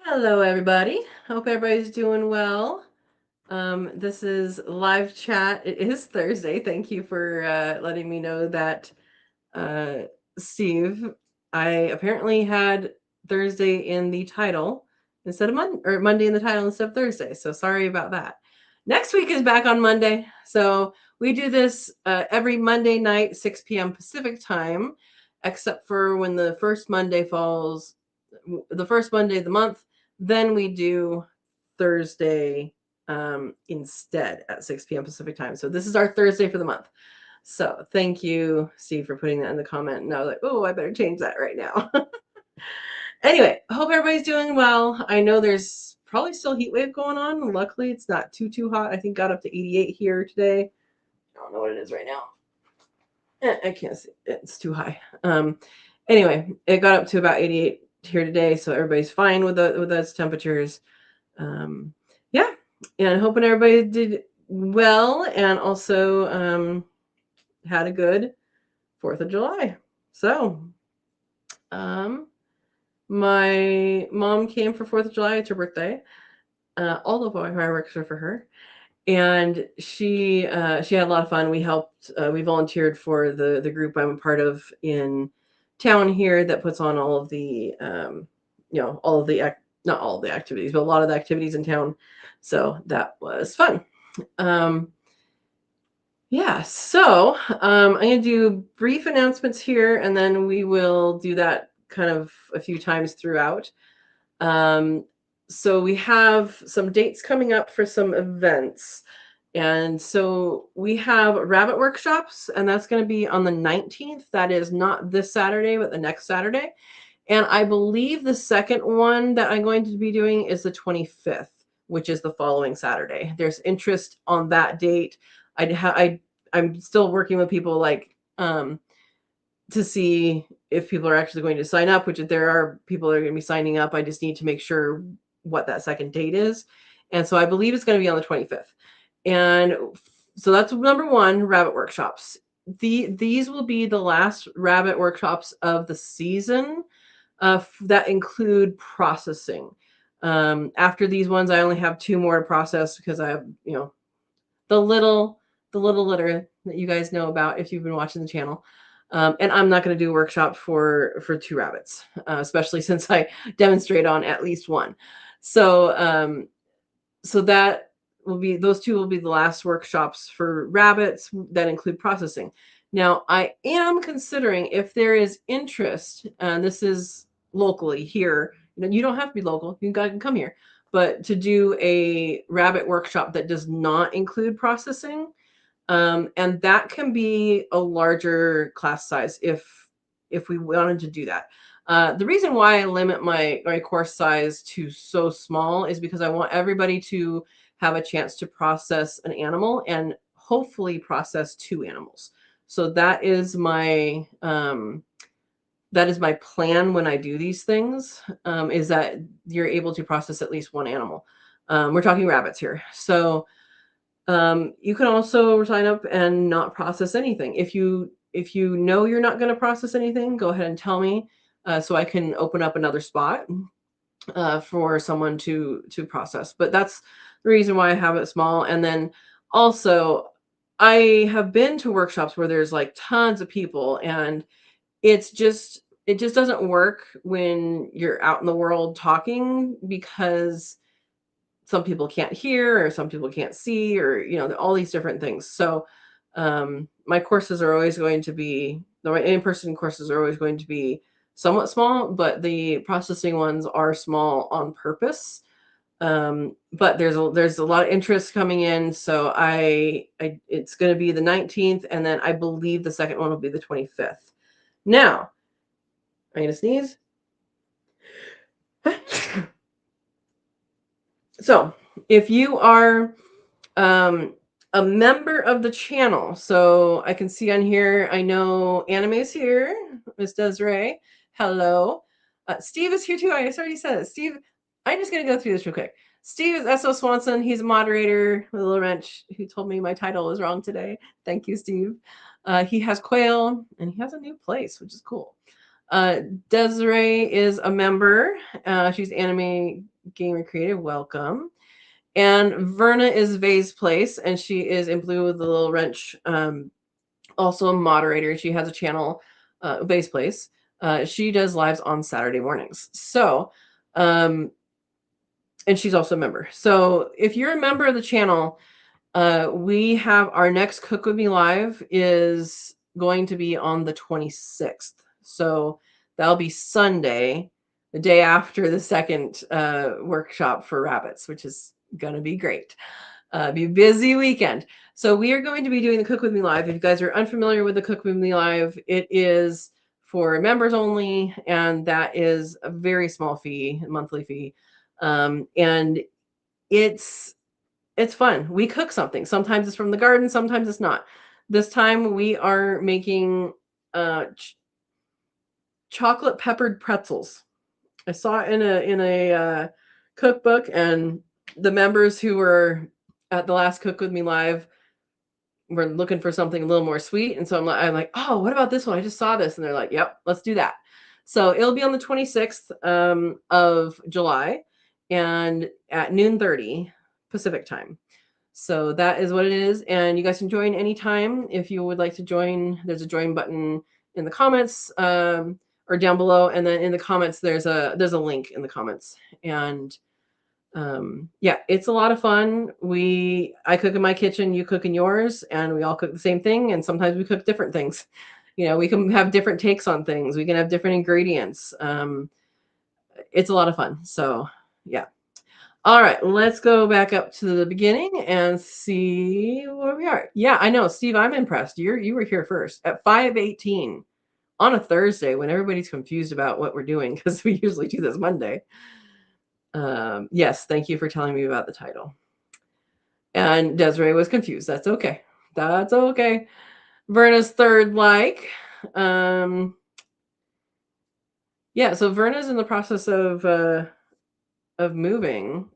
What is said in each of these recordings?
Hello, everybody. Hope everybody's doing well. This is live chat. It is Thursday. Thank you for letting me know that, uh, Steve. I apparently had Thursday in the title instead of Monday in the title instead of Thursday. So sorry about that. Next week is back on Monday. So we do this every Monday night, 6 p.m. Pacific time, except for when the first Monday falls, the first Monday of the month. Then we do Thursday instead at 6 p.m. Pacific time. So this is our Thursday for the month. So thank you, Steve, for putting that in the comment. And I was like, oh, I better change that right now. Anyway, hope everybody's doing well. I know there's probably still heat wave going on. Luckily, it's not too hot. I think got up to 88 here today. I don't know what it is right now. I can't see. It's too high. Anyway, it got up to about 88 here today, so everybody's fine with those temperatures. Yeah, and hoping everybody did well, and also had a good 4th of July. So, my mom came for 4th of July. It's her birthday. All the fireworks are for her. And she had a lot of fun. We helped. We volunteered for the group I'm a part of in town here that puts on all of the all of the not all of the activities, but a lot of the activities in town. So that was fun. Um, yeah. So I'm gonna do brief announcements here, and then we will do that kind of a few times throughout. Um, so we have some dates coming up for some events. And so we have rabbit workshops, and that's going to be on the 19th. That is not this Saturday, but the next Saturday. And I believe the second one that I'm going to be doing is the 25th, which is the following Saturday. There's interest on that date. I'm still working with people to see if people are actually going to sign up, which if there are people that are going to be signing up, I just need to make sure what that second date is. And so I believe it's going to be on the 25th. And so that's number one, rabbit workshops. These will be the last rabbit workshops of the season that include processing. After these ones, I only have 2 more to process because I have, the little litter that you guys know about if you've been watching the channel. And I'm not going to do a workshop for 2 rabbits, especially since I demonstrate on at least one. So that will be, those 2 will be the last workshops for rabbits that include processing. Now, I am considering, if there is interest, and this is locally here, you don't have to be local, you can come here, but to do a rabbit workshop that does not include processing. And that can be a larger class size if we wanted to do that. The reason why I limit my course size to so small is because I want everybody to have a chance to process an animal and hopefully process 2 animals. So that is my plan when I do these things, is that you're able to process at least 1 animal. We're talking rabbits here. So you can also sign up and not process anything. If you know you're not going to process anything, go ahead and tell me, so I can open up another spot for someone to process. But that's the reason why I have it small. And then also, I have been to workshops where there's like tons of people, and it just doesn't work when you're out in the world talking, because some people can't hear, or some people can't see, or all these different things. So my courses are always going to be, the in-person courses are always going to be somewhat small, but the processing ones are small on purpose. But there's a lot of interest coming in, so it's going to be the 19th, and then I believe the second one will be the 25th. Now, I'm going to sneeze. So if you are a member of the channel, so I can see on here, I know Anime is here, Miss Desiree, hello. Steve is here too. I already said it. Steve, I'm just going to go through this real quick. Steve is S.O. Swanson. He's a moderator with a little wrench, who told me my title was wrong today. Thank you, Steve. He has quail, and he has a new place, which is cool. Desiree is a member. She's Anime Gamer Creative, welcome. And Verna is Vay's place, and she is in blue with the little wrench. Also a moderator. She has a channel, Vay's place. She does lives on Saturday mornings. So, and she's also a member. So if you're a member of the channel, we have our next Cook With Me Live is going to be on the 26th. So that'll be Sunday, the day after the second workshop for rabbits, which is going to be great. Be a busy weekend. So we are going to be doing the Cook With Me Live. If you guys are unfamiliar with the Cook With Me Live, it is for members only, and that is a very small fee, monthly fee. And it's fun. We cook something. Sometimes it's from the garden, sometimes it's not. This time we are making chocolate peppered pretzels. I saw it in a cookbook, and the members who were at the last Cook With Me Live were looking for something a little more sweet. And so I'm like, oh, what about this one? I just saw this. And they're like, yep, let's do that. So it'll be on the 26th of July and at 12:30 Pacific time. So that is what it is. And you guys can join anytime. If you would like to join, there's a join button in the comments or down below. And then in the comments, there's a link in the comments. And yeah, it's a lot of fun. I cook in my kitchen, you cook in yours, and we all cook the same thing. And sometimes we cook different things. We can have different takes on things. We can have different ingredients. It's a lot of fun. So yeah. All right, let's go back up to the beginning and see where we are. Yeah, I know, Steve, I'm impressed. You were here first at 5:18 on a Thursday when everybody's confused about what we're doing because we usually do this Monday. Yes, thank you for telling me about the title. And Desiree was confused. That's okay. That's okay. Verna's third like. Yeah, so Verna's in the process of moving.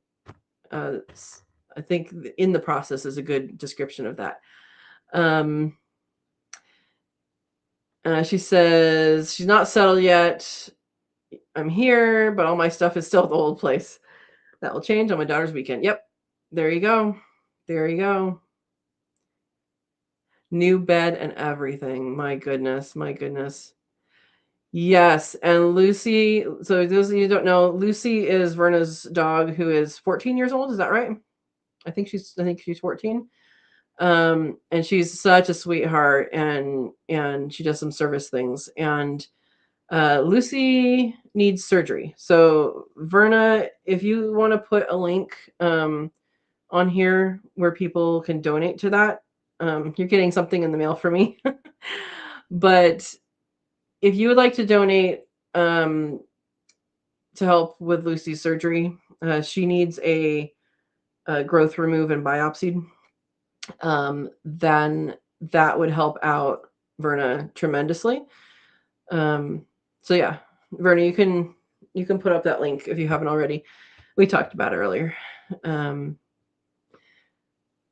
I think in the process is a good description of that. She says she's not settled yet. I'm here, but all my stuff is still at the old place. That will change on my daughter's weekend. Yep. There you go. There you go. New bed and everything. My goodness. My goodness. Yes. And Lucy, so those of you who don't know, Lucy is Verna's dog who is 14 years old. Is that right? I think she's 14. And she's such a sweetheart, and she does some service things. And Lucy needs surgery. So Verna, if you want to put a link on here where people can donate to that, you're getting something in the mail for me. But if you would like to donate to help with Lucy's surgery, she needs a growth remove and biopsy. Then that would help out Verna tremendously. So yeah, Verna, you can put up that link if you haven't already. We talked about it earlier.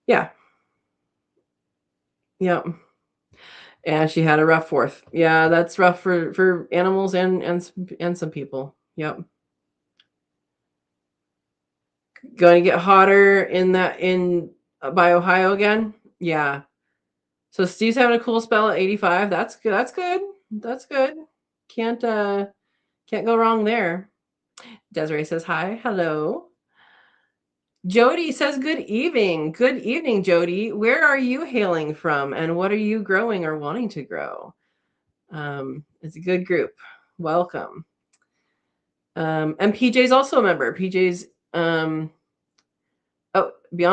Yeah. Yep. And she had a rough fourth. Yeah, that's rough for animals and some people. Yep. Going to get hotter by Ohio again. Yeah. So Steve's having a cool spell at 85. That's good. That's good. That's good. Can't go wrong there. Desiree says hi. Hello. Jody says good evening. Good evening, Jody. Where are you hailing from, and what are you growing or wanting to grow? It's a good group. Welcome. And PJ's also a member. PJ's beyond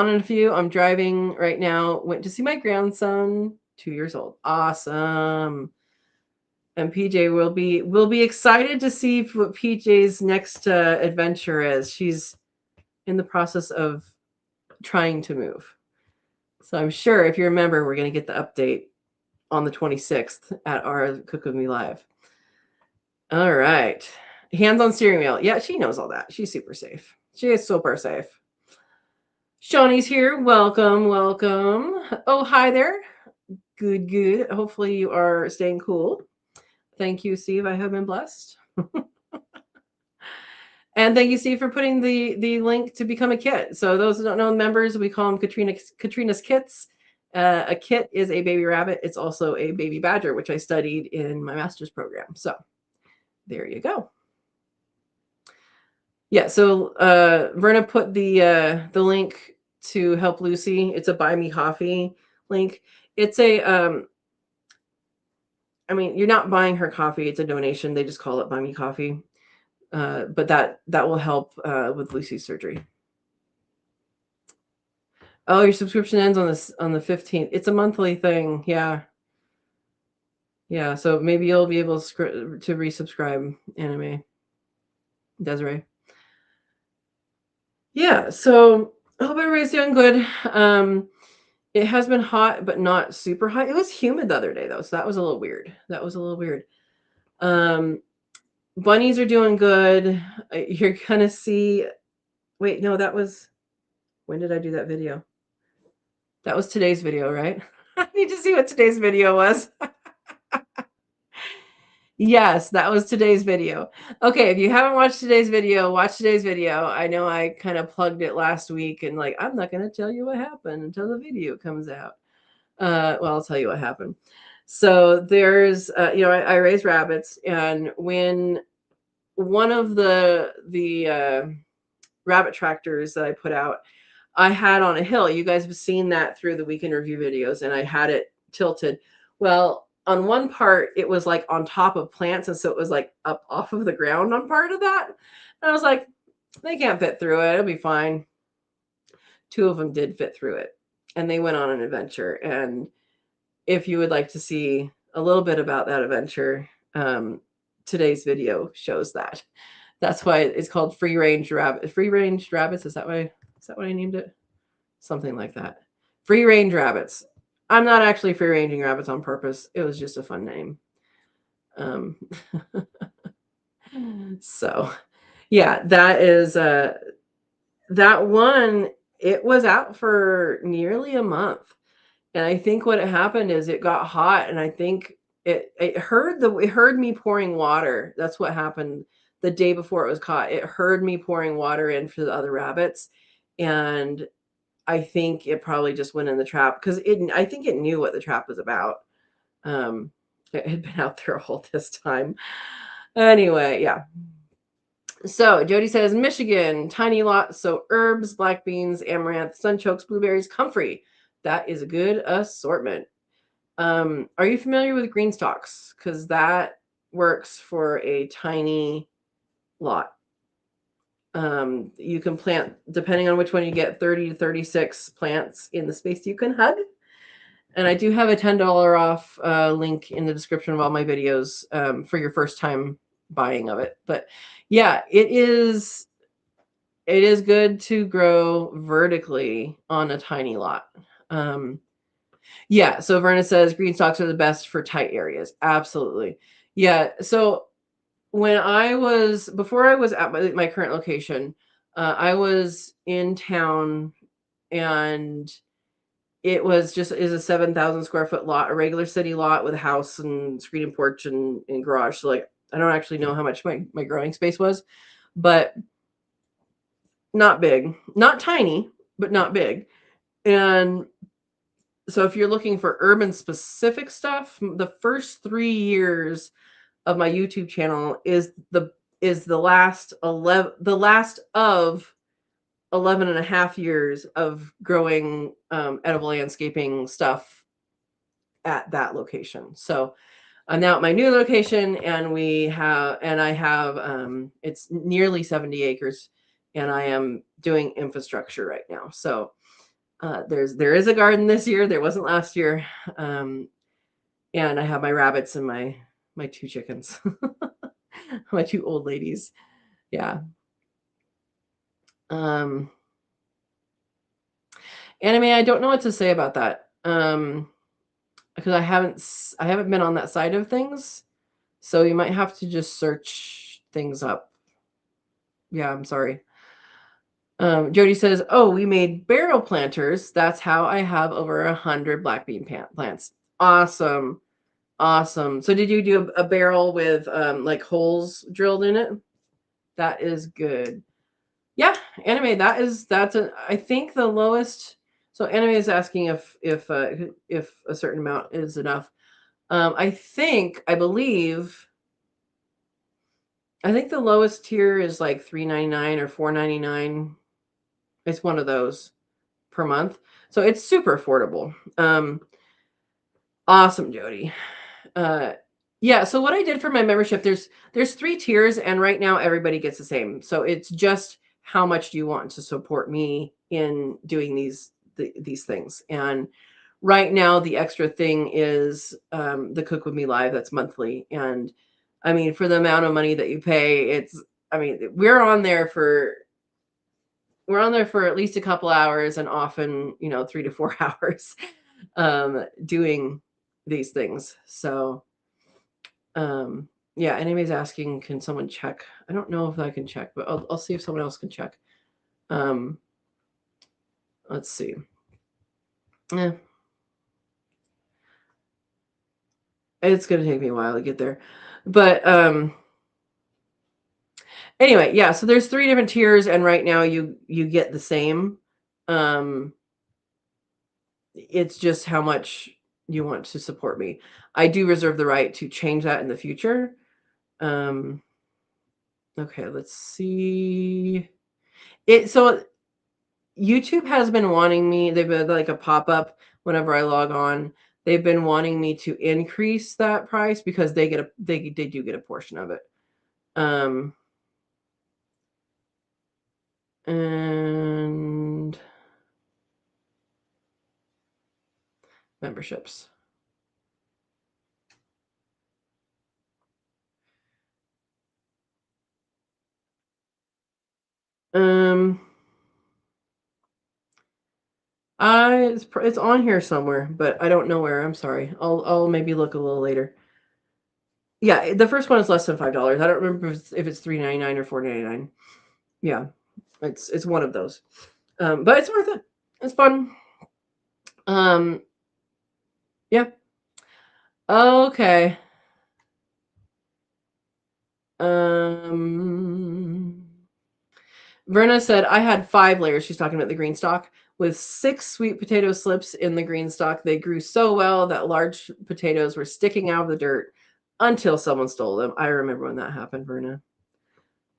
a few. I'm driving right now. Went to see my grandson, 2 years old. Awesome. And PJ will be excited to see what PJ's next adventure is. She's in the process of trying to move. So I'm sure if you remember, we're going to get the update on the 26th at our Cook With Me Live. All right. Hands on steering wheel. Yeah, she knows all that. She's super safe. She is super safe. Shawnee's here. Welcome, welcome. Oh, hi there. Good, good. Hopefully you are staying cool. Thank you, Steve. I have been blessed. And thank you, Steve, for putting the link to become a kit. So those who don't know, members, we call them Katrina's kits. A kit is a baby rabbit. It's also a baby badger, which I studied in my master's program. So there you go. Yeah, so Verna put the link to Help Lucy. It's a Buy Me Coffee link. It's a I mean, you're not buying her coffee, it's a donation. They just call it Buy Me Coffee. But that will help with Lucy's surgery. Oh, your subscription ends on the 15th. It's a monthly thing. Yeah. Yeah, so maybe you'll be able to resubscribe, Anime Desiree. Yeah, so I hope everybody's doing good. It has been hot, but not super hot. It was humid the other day, though, so that was a little weird. Bunnies are doing good. You're gonna see. Wait, no, that was. When did I do that video? That was today's video, right? I need to see what today's video was. Yes, that was today's video. Okay, if you haven't watched today's video, watch today's video. I know I kind of plugged it last week and like, I'm not going to tell you what happened until the video comes out. Well, I'll tell you what happened. So there's, I raise rabbits, and when one of the rabbit tractors that I put out, I had on a hill. You guys have seen that through the weekend review videos, and I had it tilted. Well, on one part, it was like on top of plants, and so it was like up off of the ground on part of that. And I was like, they can't fit through it. It'll be fine. 2 of them did fit through it, and they went on an adventure. And if you would like to see a little bit about that adventure, today's video shows that. That's why it's called Free Range Rabbit. Free Range Rabbits. Is that what I named it? Something like that. Free Range Rabbits. I'm not actually free ranging rabbits on purpose. It was just a fun name. So yeah, that is that one. It was out for nearly a month, and I think what happened is it got hot, and I think it heard me pouring water. That's what happened the day before it was caught. It heard me pouring water in for the other rabbits, and I think it probably just went in the trap because I think it knew what the trap was about. It had been out there all this time. Anyway, yeah. So Jody says, Michigan, tiny lot. So herbs, black beans, amaranth, sunchokes, blueberries, comfrey. That is a good assortment. Are you familiar with green stalks? Because that works for a tiny lot. You can plant, depending on which one you get, 30 to 36 plants in the space you can hug. And I do have a $10 off link in the description of all my videos for your first time buying of it. But yeah, it is good to grow vertically on a tiny lot. Yeah, so Verna says green stalks are the best for tight areas. Absolutely. Yeah, so before I was at my current location, I was in town, and it is a 7,000 square foot lot, a regular city lot with a house and screen and porch and garage. So like, I don't actually know how much my growing space was, but not big, not tiny, but not big. And so if you're looking for urban specific stuff, the first 3 years of my YouTube channel is the last of 11 and a half years of growing edible landscaping stuff at that location. So I'm now at my new location, and I have it's nearly 70 acres, and I am doing infrastructure right now. So there is a garden this year. There wasn't last year. And I have my rabbits and my 2 chickens, my 2 old ladies. Yeah. Anime, I don't know what to say about that. Because I haven't been on that side of things. So you might have to just search things up. Yeah, I'm sorry. Jody says, oh, we made barrel planters. That's how I have over 100 black bean plants. Awesome. So did you do a barrel with like holes drilled in it? That is good. Yeah, anime. I think the lowest. So anime is asking if a certain amount is enough. I think the lowest tier is like $3.99 or $4.99. It's one of those per month, so it's super affordable. Awesome, Jody. Uh, yeah. So what I did for my membership, there's 3 tiers, and right now everybody gets the same. So it's just how much do you want to support me in doing these things. And right now the extra thing is the Cook with Me Live that's monthly. And I mean, for the amount of money that you pay, I mean, we're on there for at least a couple hours, and often 3 to 4 hours doing these things. So yeah, anybody's asking, can someone check? I don't know if I can check, but I'll see if someone else can check. Let's see. Yeah, it's gonna take me a while to get there, but anyway, yeah. So there's 3 different tiers, and right now you get the same. Um, it's just how much you want to support me. I do reserve the right to change that in the future. Okay, let's see. So YouTube has been wanting me, they've been like a pop-up whenever I log on. They've been wanting me to increase that price because they do get a portion of it. And memberships. It's on here somewhere, but I don't know where. I'm sorry. I'll maybe look a little later. Yeah, the first one is less than $5. I don't remember if it's $3.99 or $4.99. Yeah, it's one of those. But it's worth it. It's fun. Yeah. Okay. Verna said I had 5 layers. She's talking about the green stalk with 6 sweet potato slips in the green stalk. They grew so well that large potatoes were sticking out of the dirt until someone stole them. I remember when that happened, Verna.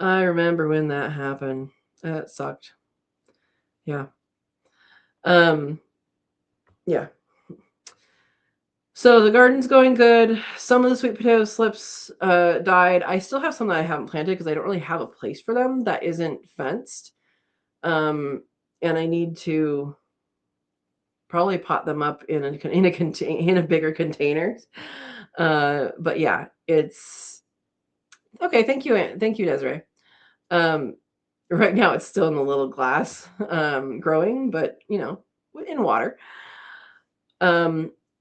I remember when that happened. That sucked. Yeah. Yeah. So the garden's going good. Some of the sweet potato slips died. I still have some that I haven't planted because I don't really have a place for them that isn't fenced. And I need to probably pot them up in a bigger containers. But yeah, it's okay. Thank you, Desiree. Right now it's still in the little glass, growing, but in water.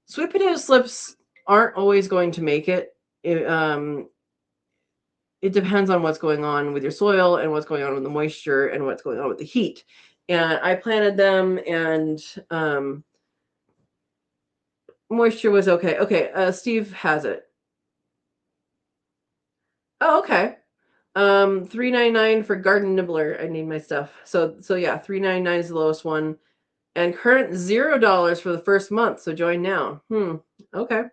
Sweet potato slips aren't always going to make it. It depends on what's going on with your soil and what's going on with the moisture and what's going on with the heat. And I planted them, and moisture was okay. Okay, Steve has it. Oh, okay. $3.99 for Garden Nibbler. I need my stuff. So yeah, $3.99 is the lowest one, and current $0 for the first month. So join now. Okay,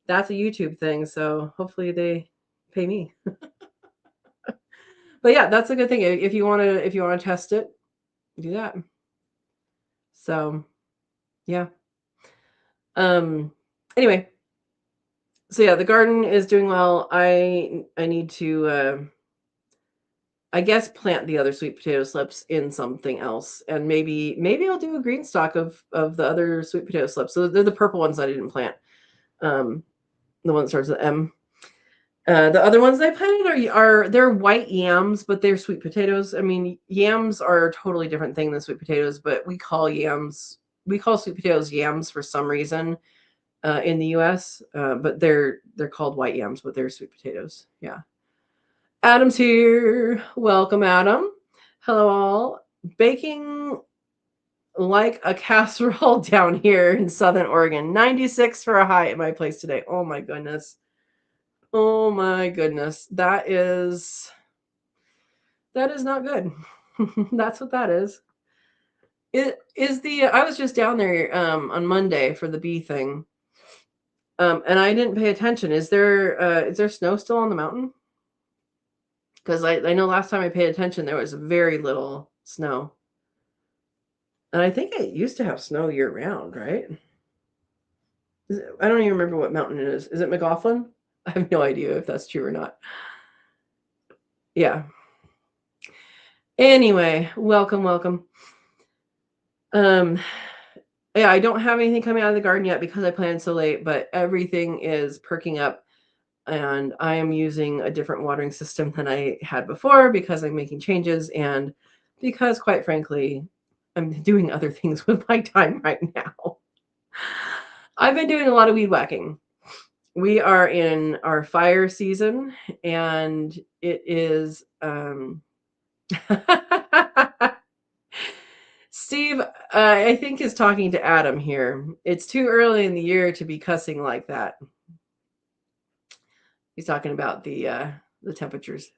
that's a YouTube thing. So hopefully they pay me. But yeah, that's a good thing. If you want to test it, do that. So yeah. Anyway, so yeah, the garden is doing well. I need to I guess plant the other sweet potato slips in something else, and maybe I'll do a green stalk of the other sweet potato slips. So they're the purple ones that I didn't plant. The one that starts with M. The other ones I planted they're white yams, but they're sweet potatoes. I mean, yams are a totally different thing than sweet potatoes, but we call sweet potatoes yams for some reason in the U.S. But they're called white yams, but they're sweet potatoes. Yeah. Adam's here. Welcome, Adam. Hello, all. Baking like a casserole down here in Southern Oregon. 96 for a high at my place today. Oh my goodness. Oh my goodness. That is That is not good. That's what that is. It is the I was just down there on Monday for the bee thing. And I didn't pay attention. Is there snow still on the mountain? Because I know last time I paid attention there was very little snow. And I think it used to have snow year round, right? I don't even remember what mountain it is. Is it McLaughlin? I have no idea if that's true or not. Yeah. Anyway, welcome, welcome. Yeah, I don't have anything coming out of the garden yet because I planned so late, but everything is perking up, and I am using a different watering system than I had before because I'm making changes and because, quite frankly, I'm doing other things with my time right now. I've been doing a lot of weed whacking. We are in our fire season, and it is Steve, I think, is talking to Adam here. It's too early in the year to be cussing like that. He's talking about the temperatures.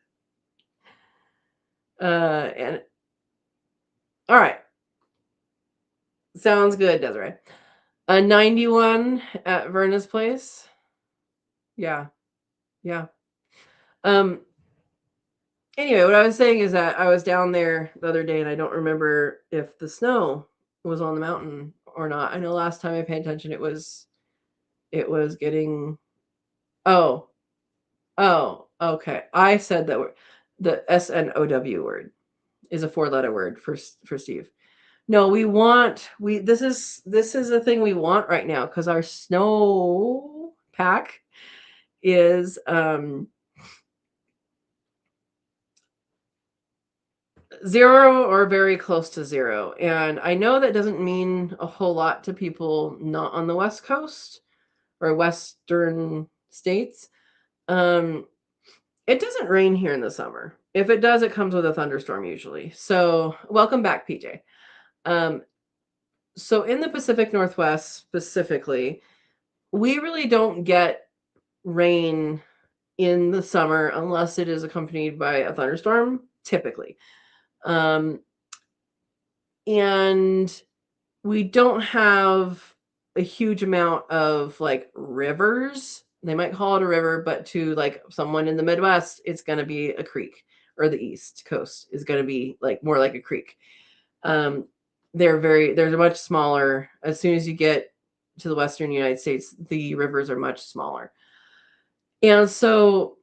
And all right, sounds good, Desiree. 91 at Verna's place. Yeah, yeah. Um. Anyway, what I was saying is that I was down there the other day, and I don't remember if the snow was on the mountain or not. I know last time I paid attention, it was getting. Oh, oh, okay. I said that the SNOW word is a 4-letter word for Steve. No, this is a thing we want right now because our snow pack is 0 or very close to 0. And I know that doesn't mean a whole lot to people not on the West Coast or Western states. It doesn't rain here in the summer. If it does, it comes with a thunderstorm usually. So welcome back, PJ. So in the Pacific Northwest specifically, we really don't get rain in the summer unless it is accompanied by a thunderstorm, typically. And we don't have a huge amount of like rivers. They might call it a river, but to like someone in the Midwest, it's going to be a creek, or the East Coast is going to be like more like a creek. They're much smaller. As soon as you get to the Western United States, the rivers are much smaller. And so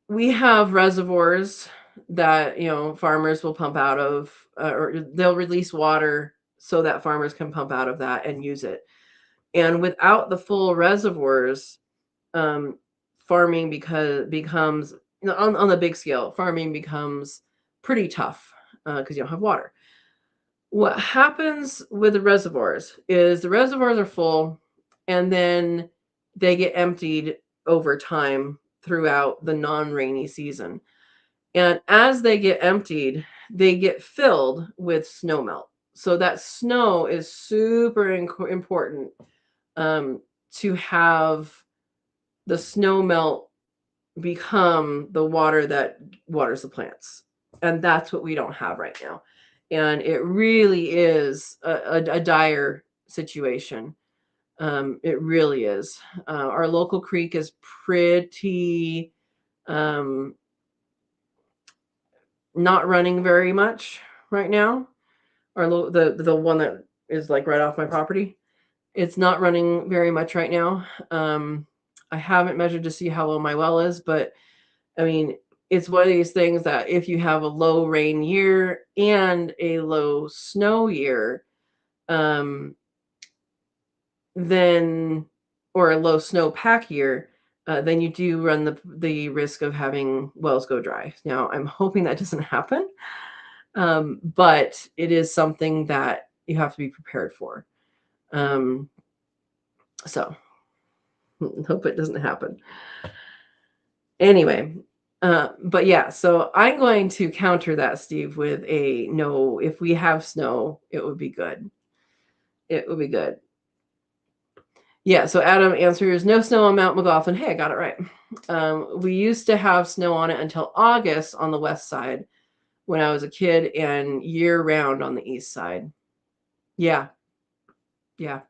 we have reservoirs that, farmers will pump out of, or they'll release water so that farmers can pump out of that and use it. And without the full reservoirs, farming becomes, on the big scale, farming becomes pretty tough because you don't have water. What happens with the reservoirs is the reservoirs are full, and then they get emptied over time throughout the non-rainy season. And as they get emptied, they get filled with snow melt. So that snow is super important to have the snow melt become the water that waters the plants. And that's what we don't have right now. And it really is a dire situation. It really is. Our local creek is pretty not running very much right now. The one that is like right off my property, it's not running very much right now. I haven't measured to see how low my well is, but I mean, it's one of these things that if you have a low rain year and a low snow year, then, or a low snow pack year, then you do run the risk of having wells go dry. Now, I'm hoping that doesn't happen, but it is something that you have to be prepared for. So, hope it doesn't happen. Anyway, but yeah, so I'm going to counter that, Steve, with a no. If we have snow, it would be good. It would be good. Yeah, so Adam answers, no snow on Mount McLaughlin. Hey, I got it right. We used to have snow on it until August on the west side, when I was a kid and year round on the east side. Yeah. Yeah.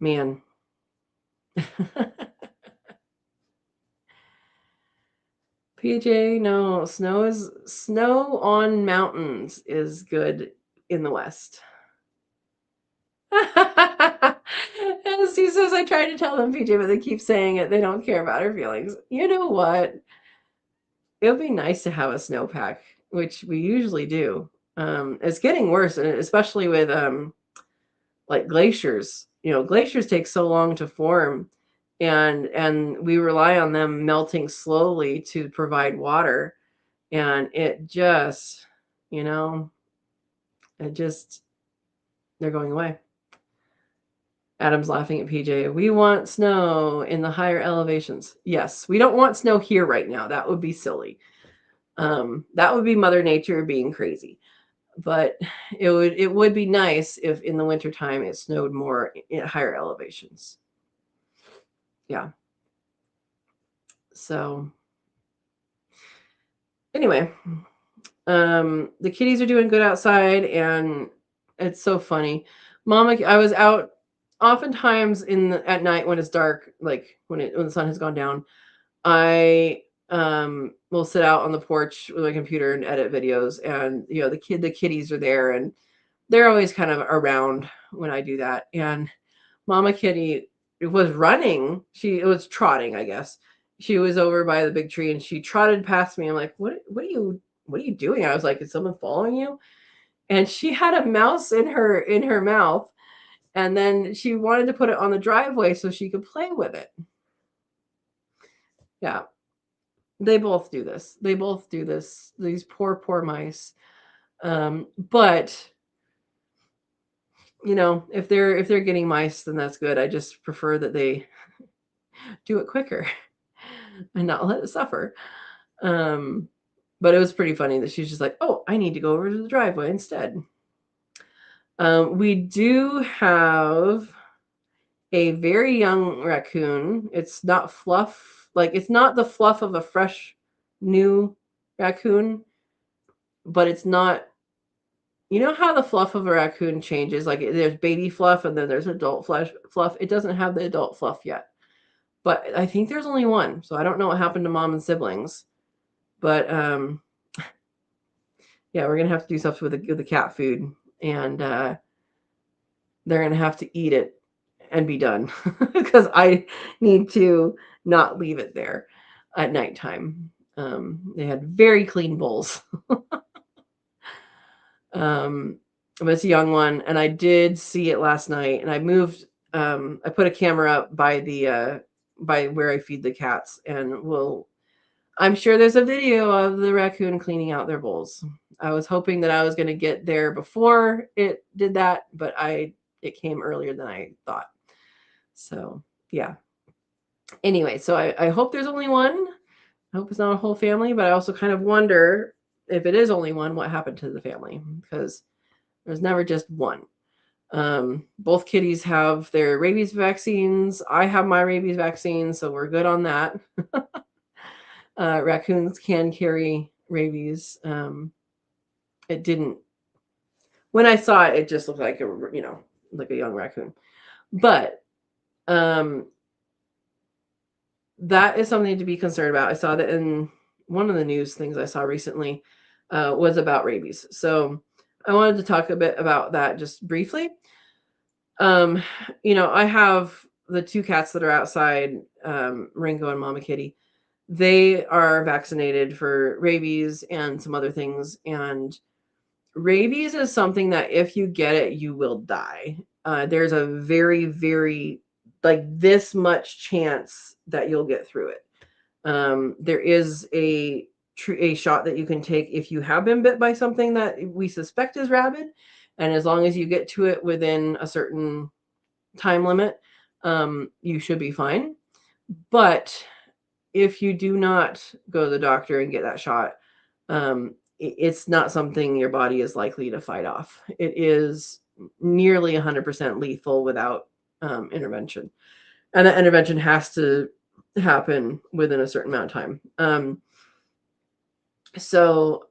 Man. PJ, no, snow on mountains is good in the West. And Steve says I tried to tell them PJ, but they keep saying it. They don't care about her feelings. You know what? It would be nice to have a snowpack, which we usually do. It's getting worse, especially with like glaciers. Glaciers take so long to form, and we rely on them melting slowly to provide water, and it just, you know, it just they're going away. Adam's laughing at PJ. We want snow in the higher elevations. Yes, we don't want snow here right now. That would be silly. That would be Mother Nature being crazy. But it would be nice if in the wintertime it snowed more at higher elevations. Yeah. So anyway, the kitties are doing good outside, and it's so funny. Mama, I was out oftentimes at night when it's dark, like when the sun has gone down. I will sit out on the porch with my computer and edit videos, and the kitties are there, and they're always kind of around when I do that. And Mama Kitty was running. It was trotting, I guess. She was over by the big tree and she trotted past me. I'm like, what are you doing? I was like, is someone following you? And she had a mouse in her mouth, and then she wanted to put it on the driveway so she could play with it. Yeah. They both do this. These poor mice. But if they're getting mice, then that's good. I just prefer that they do it quicker and not let it suffer. But it was pretty funny that she's just like, oh, I need to go over to the driveway instead. We do have a very young raccoon. It's not fluff. Like, it's not the fluff of a fresh, new raccoon, but it's not. You know how the fluff of a raccoon changes? Like, there's baby fluff and then there's adult fluff. It doesn't have the adult fluff yet. But I think there's only one. So I don't know what happened to mom and siblings. But yeah, we're going to have to do stuff with the cat food. And they're going to have to eat it and be done. Because I need to not leave it there at nighttime. They had very clean bowls. But it's a young one, and I did see it last night, and I moved. I put a camera up by where I feed the cats, and I'm sure there's a video of the raccoon cleaning out their bowls. I was hoping that I was going to get there before it did that, but it came earlier than I thought. So yeah. Anyway, so I hope there's only one. I hope it's not a whole family, but I also kind of wonder if it is only one, what happened to the family, because there's never just one. Both kitties have their rabies vaccines. I have my rabies vaccine, so we're good on that. Raccoons can carry rabies. It didn't. When I saw it, it just looked like like a young raccoon. But that is something to be concerned about. I saw that in one of the news things I saw recently was about rabies. So I wanted to talk a bit about that just briefly. I have the two cats that are outside, Ringo and Mama Kitty. They are vaccinated for rabies and some other things. And rabies is something that if you get it, you will die. There's a very, very, like, this much chance that you'll get through it. There is a shot that you can take if you have been bit by something that we suspect is rabid. And as long as you get to it within a certain time limit, you should be fine. But if you do not go to the doctor and get that shot, it's not something your body is likely to fight off. It is nearly 100% lethal without intervention. And that intervention has to happen within a certain amount of time. So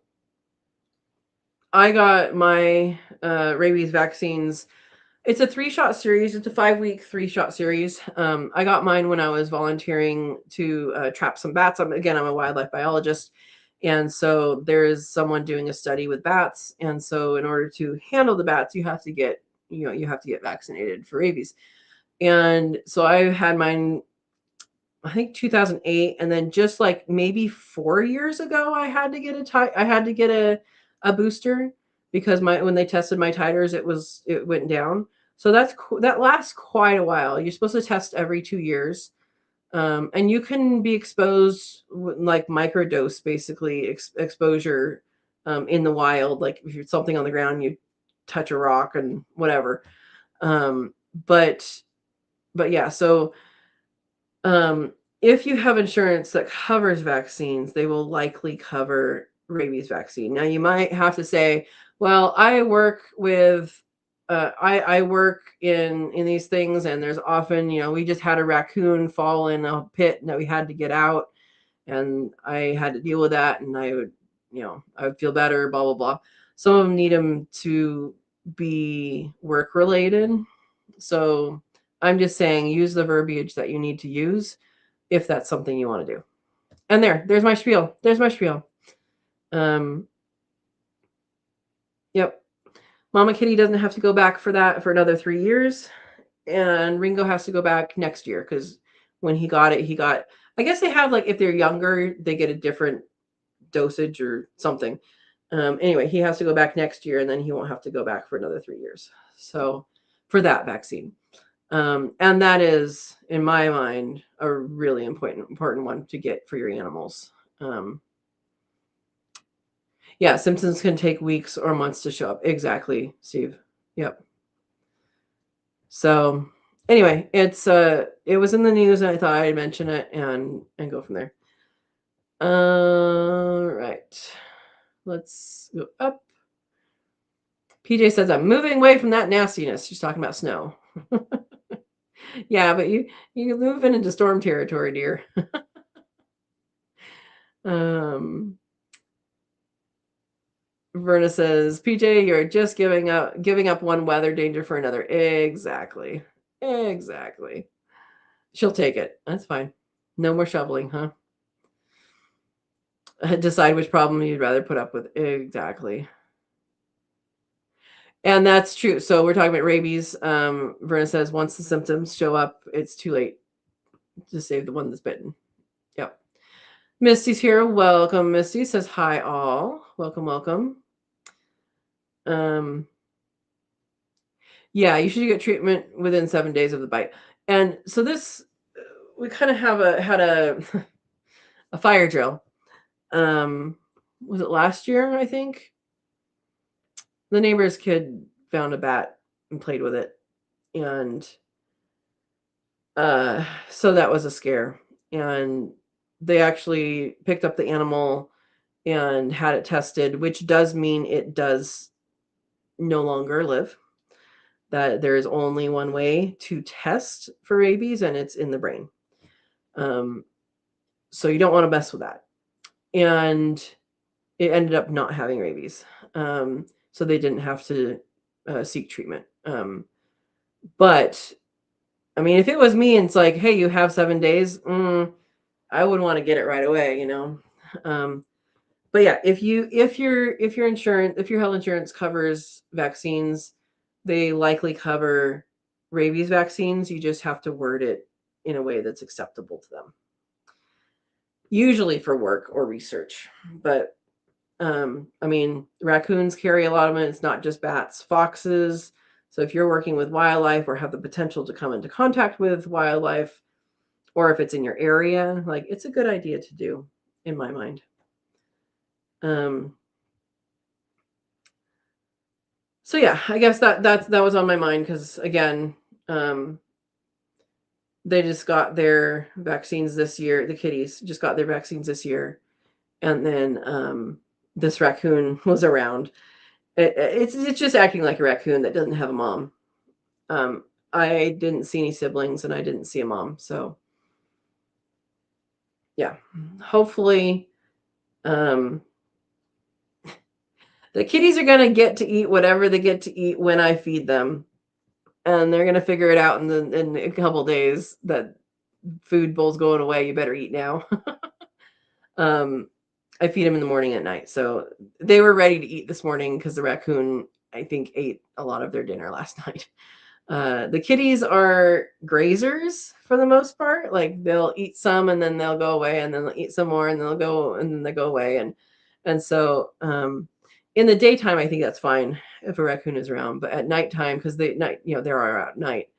I got my rabies vaccines. It's a 3-shot series. It's a 5-week 3-shot series. I got mine when I was volunteering to trap some bats. I'm a wildlife biologist, and so there is someone doing a study with bats. And so, in order to handle the bats, you have to get vaccinated for rabies. And so I had mine, I think 2008, and then just like maybe 4 years ago, I had to get a booster because my when they tested my titers, it went down. So that lasts quite a while. You're supposed to test every 2 years, and you can be exposed like microdose, basically exposure in the wild. Like if you're something on the ground, you touch a rock and whatever. Um, but but yeah, so um, if you have insurance that covers vaccines, they will likely cover rabies vaccine. Now, you might have to say, "Well, I work in these things, and there's often, we just had a raccoon fall in a pit that we had to get out, and I had to deal with that, and I would feel better, blah blah blah." Some of them need them to be work related, so I'm just saying use the verbiage that you need to use if that's something you want to do. And there's my spiel. There's my spiel. Um, yep. Mama Kitty doesn't have to go back for that for another 3 years, and Ringo has to go back next year because when he got it, he got. I guess they have like if they're younger, they get a different dosage or something. Anyway, he has to go back next year, and then he won't have to go back for another 3 years. So for that vaccine. And that is, in my mind, a really important one to get for your animals. Yeah, symptoms can take weeks or months to show up. Exactly, Steve. Yep. So anyway, it was in the news, and I thought I'd mention it and go from there. All right, let's go up. PJ says I'm moving away from that nastiness. She's talking about snow. Yeah, but you moving into storm territory, dear. Verna says, PJ, you're just giving up one weather danger for another. Exactly. Exactly. She'll take it. That's fine. No more shoveling, huh? Decide which problem you'd rather put up with. Exactly. And that's true. So we're talking about rabies. Verna says once the symptoms show up, it's too late to save the one that's bitten. Yep. Misty's here. Welcome, Misty. Says hi all. Welcome, welcome. Yeah, you should get treatment within 7 days of the bite. And so we kind of had a fire drill. Was it last year? I think the neighbor's kid found a bat and played with it, and so that was a scare. And they actually picked up the animal and had it tested, which does mean it does no longer live. That there is only one way to test for rabies, and it's in the brain. So you don't want to mess with that. And it ended up not having rabies. So they didn't have to seek treatment. But I mean, if it was me and it's like, hey, you have 7 days, I wouldn't want to get it right away, But yeah, if your health insurance covers vaccines, they likely cover rabies vaccines. You just have to word it in a way that's acceptable to them. Usually for work or research, but I mean, raccoons carry a lot of it. It's not just bats, foxes. So if you're working with wildlife or have the potential to come into contact with wildlife, or if it's in your area, like it's a good idea to do, in my mind. So yeah, I guess that was on my mind because again, they just got their vaccines this year. The kitties just got their vaccines this year, and then this raccoon was around. It's just acting like a raccoon that doesn't have a mom. I didn't see any siblings, and I didn't see a mom. So yeah, hopefully, The kitties are going to get to eat whatever they get to eat when I feed them. And they're going to figure it out in a couple days that food bowl's going away. You better eat now. I feed them in the morning and at night. So they were ready to eat this morning because the raccoon, I think, ate a lot of their dinner last night. The kitties are grazers for the most part. Like they'll eat some and then they'll go away, and then they'll eat some more and they'll go and then they go away. And so in the daytime, I think that's fine if a raccoon is around, but at nighttime, because they are out at night,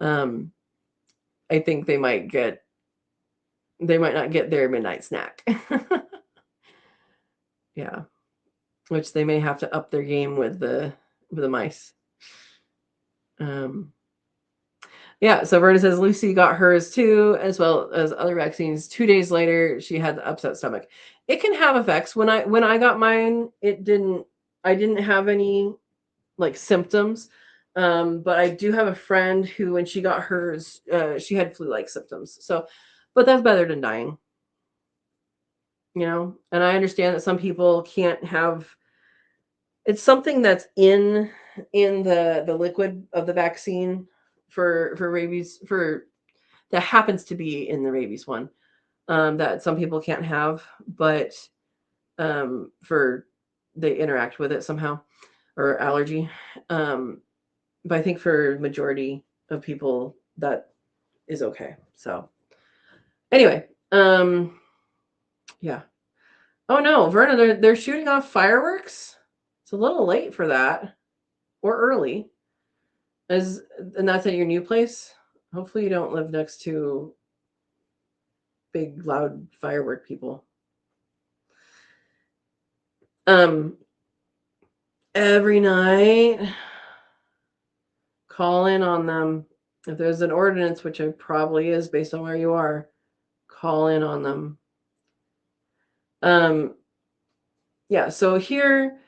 I think they might not get their midnight snack. Yeah, which they may have to up their game with the mice. Yeah, so Verna says Lucy got hers too, as well as other vaccines. 2 days later, she had the upset stomach. It can have effects. When I got mine, I didn't have any like symptoms. But I do have a friend who, when she got hers, she had flu-like symptoms. So, but that's better than dying. And I understand that some people can't have. It's something that's in the liquid of the vaccine for rabies, that happens to be in the rabies one, that some people can't have, but they interact with it somehow, or allergy. But I think for majority of people that is okay. So anyway, yeah. Oh no, Verna, they're shooting off fireworks. It's a little late for that, or early. And that's at your new place? Hopefully you don't live next to big loud firework people. Every night, call in on them. If there's an ordinance, which it probably is based on where you are, call in on them. Yeah, so here,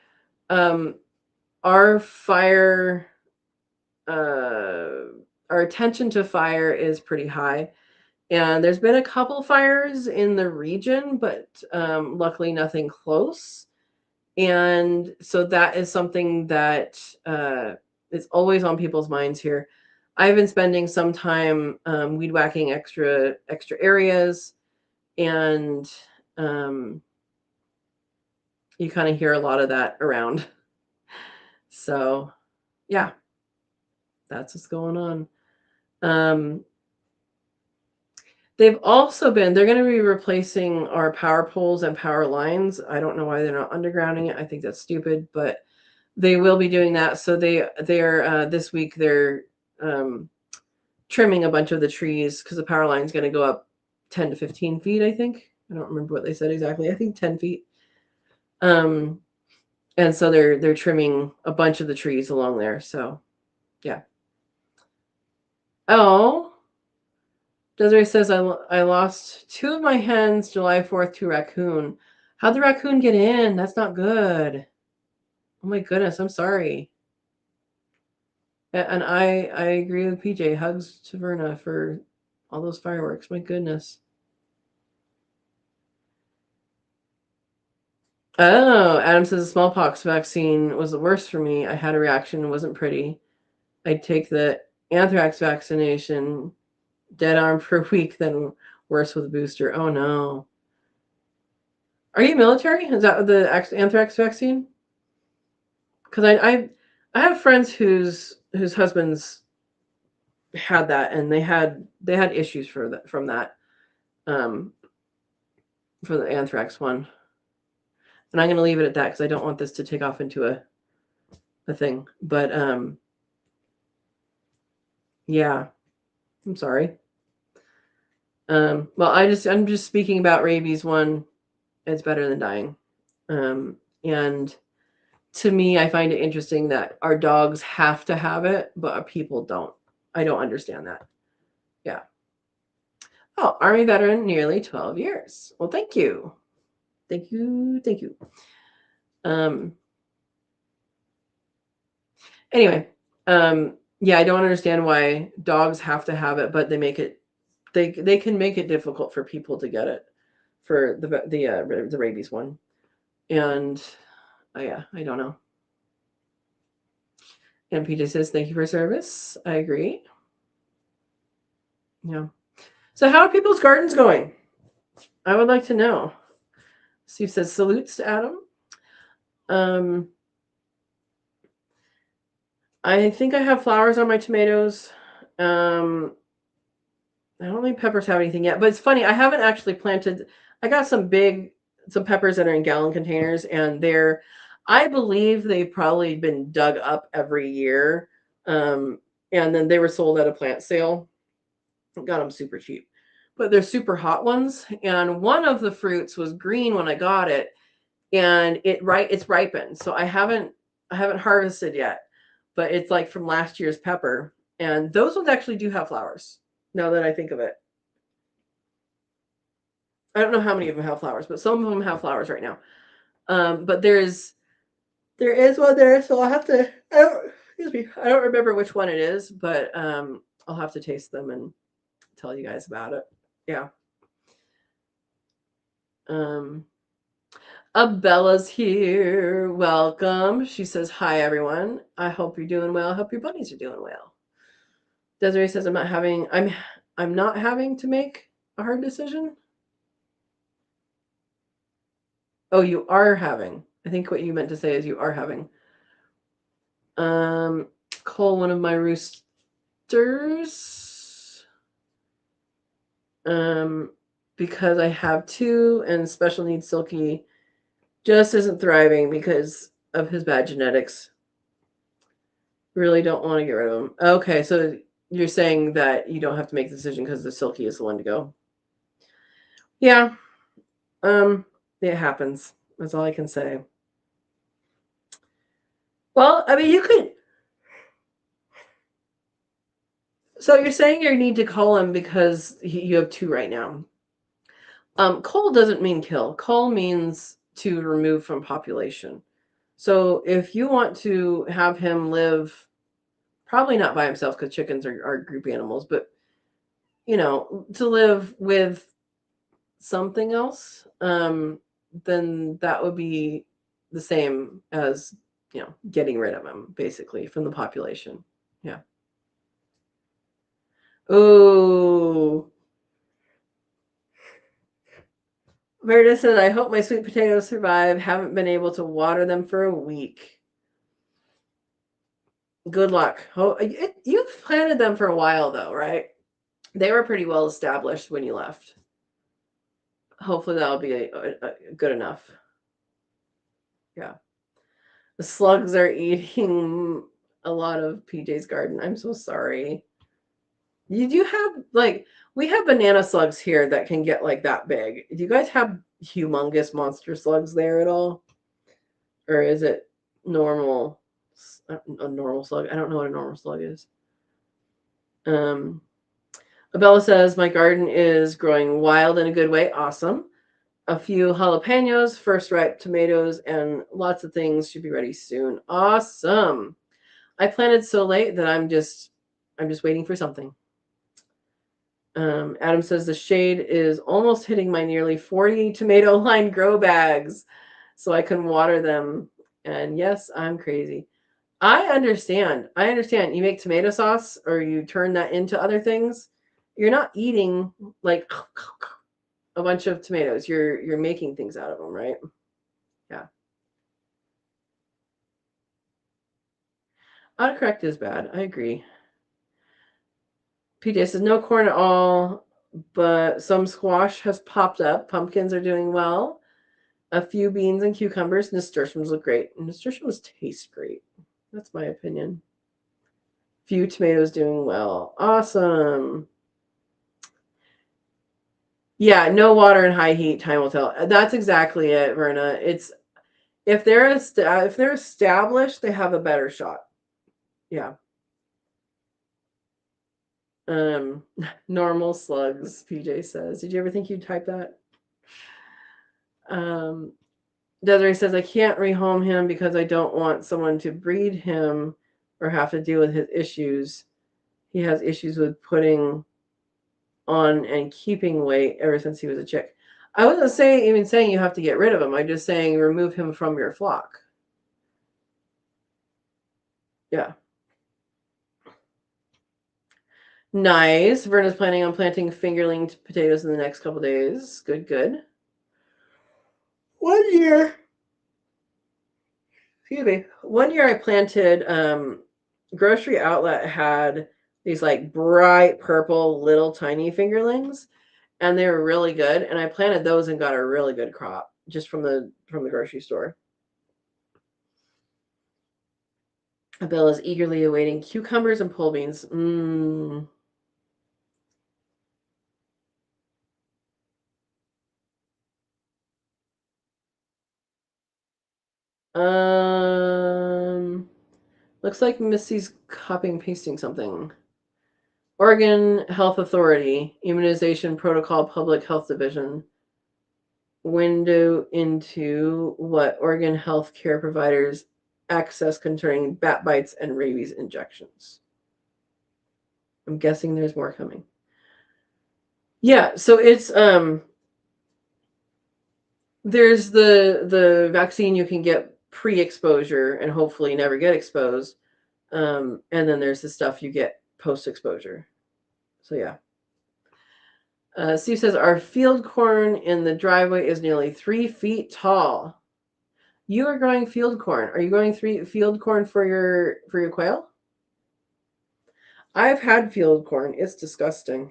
our fire, our attention to fire is pretty high. And there's been a couple fires in the region, but luckily nothing close. And so that is something that is always on people's minds here. I've been spending some time weed whacking extra areas, and you kind of hear a lot of that around. So yeah, that's what's going on. They're going to be replacing our power poles and power lines. I don't know why they're not undergrounding it. I think that's stupid, but they will be doing that. So they're this week they're trimming a bunch of the trees, because the power line is going to go up 10 to 15 feet, I think. I don't remember what they said exactly. I think 10 feet. And so they're trimming a bunch of the trees along there. So yeah. Oh, Desiree says, I lost 2 of my hens July 4th to raccoon. How'd the raccoon get in? That's not good. Oh my goodness, I'm sorry. And I agree with PJ. Hugs to Verna for all those fireworks. My goodness. Oh, Adam says the smallpox vaccine was the worst for me. I had a reaction. It wasn't pretty. I'd take the anthrax vaccination, dead arm for a week, then worse with a booster. Oh no. Are you military? Is that the anthrax vaccine? Because I have friends whose husbands had that, and they had issues from that, for the anthrax one. And I'm going to leave it at that because I don't want this to take off into a thing. But yeah, I'm sorry. Well, I'm just speaking about rabies one. It's better than dying. And to me, I find it interesting that our dogs have to have it, but our people don't. I don't understand that. Yeah. Oh, Army veteran, nearly 12 years. Well, thank you. Thank you. Thank you. Anyway, yeah, I don't understand why dogs have to have it, but they can make it difficult for people to get it for the rabies one. And Oh yeah, I don't know. And PJ says, thank you for service. I agree. Yeah. So how are people's gardens going? I would like to know. Steve says, salutes to Adam. Um, I think I have flowers on my tomatoes. I don't think peppers have anything yet, but it's funny. I haven't actually planted. I got some peppers that are in gallon containers, and I believe they've probably been dug up every year. Um, and then they were sold at a plant sale. Got them super cheap, but they're super hot ones. And one of the fruits was green when I got it, and it's ripened. So I haven't harvested yet, but it's like from last year's pepper, and those ones actually do have flowers. Now that I think of it, I don't know how many of them have flowers, but some of them have flowers right now. But there is one there, so I'll have to. Excuse me. I don't remember which one it is, but I'll have to taste them and tell you guys about it. Yeah. Um, Abella's here. Welcome. She says, hi, everyone. I hope you're doing well. I hope your bunnies are doing well. Desiree says, I'm not having to make a hard decision. Oh, you are having. I think what you meant to say is you are having. Call one of my roosters. Because I have two, and special needs Silky just isn't thriving because of his bad genetics. Really don't want to get rid of him. Okay, so you're saying that you don't have to make the decision because the Silky is the one to go. Yeah. It happens. That's all I can say. Well, I mean, you could. So you're saying you need to call him because you have two right now. Cull doesn't mean kill. Cull means to remove from population. So if you want to have him live, probably not by himself because chickens are group animals, but to live with something else, then that would be the same as getting rid of him basically from the population. Yeah. Oh, Meredith said, I hope my sweet potatoes survive. Haven't been able to water them for a week. Good luck. You've planted them for a while, though, right? They were pretty well established when you left. Hopefully that'll be a good enough. Yeah. The slugs are eating a lot of PJ's garden. I'm so sorry. You do have, we have banana slugs here that can get like that big. Do you guys have humongous monster slugs there at all? Or is it normal? A normal slug? I don't know what a normal slug is. Abella says, my garden is growing wild in a good way. Awesome. A few jalapenos, first ripe tomatoes, and lots of things should be ready soon. Awesome. I planted so late that I'm just waiting for something. Adam says the shade is almost hitting my nearly 40 tomato line grow bags so I can water them. And yes, I'm crazy. I understand. You make tomato sauce or you turn that into other things. You're not eating like a bunch of tomatoes. You're making things out of them, right? Yeah. Autocorrect is bad. I agree. PJ says no corn at all, but some squash has popped up. Pumpkins are doing well. A few beans and cucumbers. Nasturtiums look great. Nasturtiums taste great. That's my opinion. Few tomatoes doing well. Awesome. Yeah, no water and high heat. Time will tell. That's exactly it, Verna. It's if they're established, they have a better shot. Yeah. Um, Normal slugs. PJ says. Did you ever think you'd type that? Desiree says I can't rehome him because I don't want someone to breed him or have to deal with his issues. He has issues with putting on and keeping weight ever since he was a chick. I wasn't saying you have to get rid of him. I'm just saying remove him from your flock. Yeah. Nice. Verna's planning on planting fingerling potatoes in the next couple days. Good, good. 1 year. Excuse me. 1 year I planted grocery outlet had these like bright purple little tiny fingerlings, and they were really good, and I planted those and got a really good crop just from the grocery store. Bill is eagerly awaiting cucumbers and pole beans. Um, Looks like Missy's copying and pasting something. Oregon Health Authority, Immunization Protocol, Public Health Division. Window into what Oregon health care providers access concerning bat bites and rabies injections. I'm guessing there's more coming. Yeah, so it's there's the vaccine you can get pre-exposure and hopefully never get exposed. And then there's the stuff you get post-exposure. So yeah. Steve says our field corn in the driveway is nearly 3 feet tall. You are growing field corn. Are you growing field corn for your quail? I've had field corn. It's disgusting.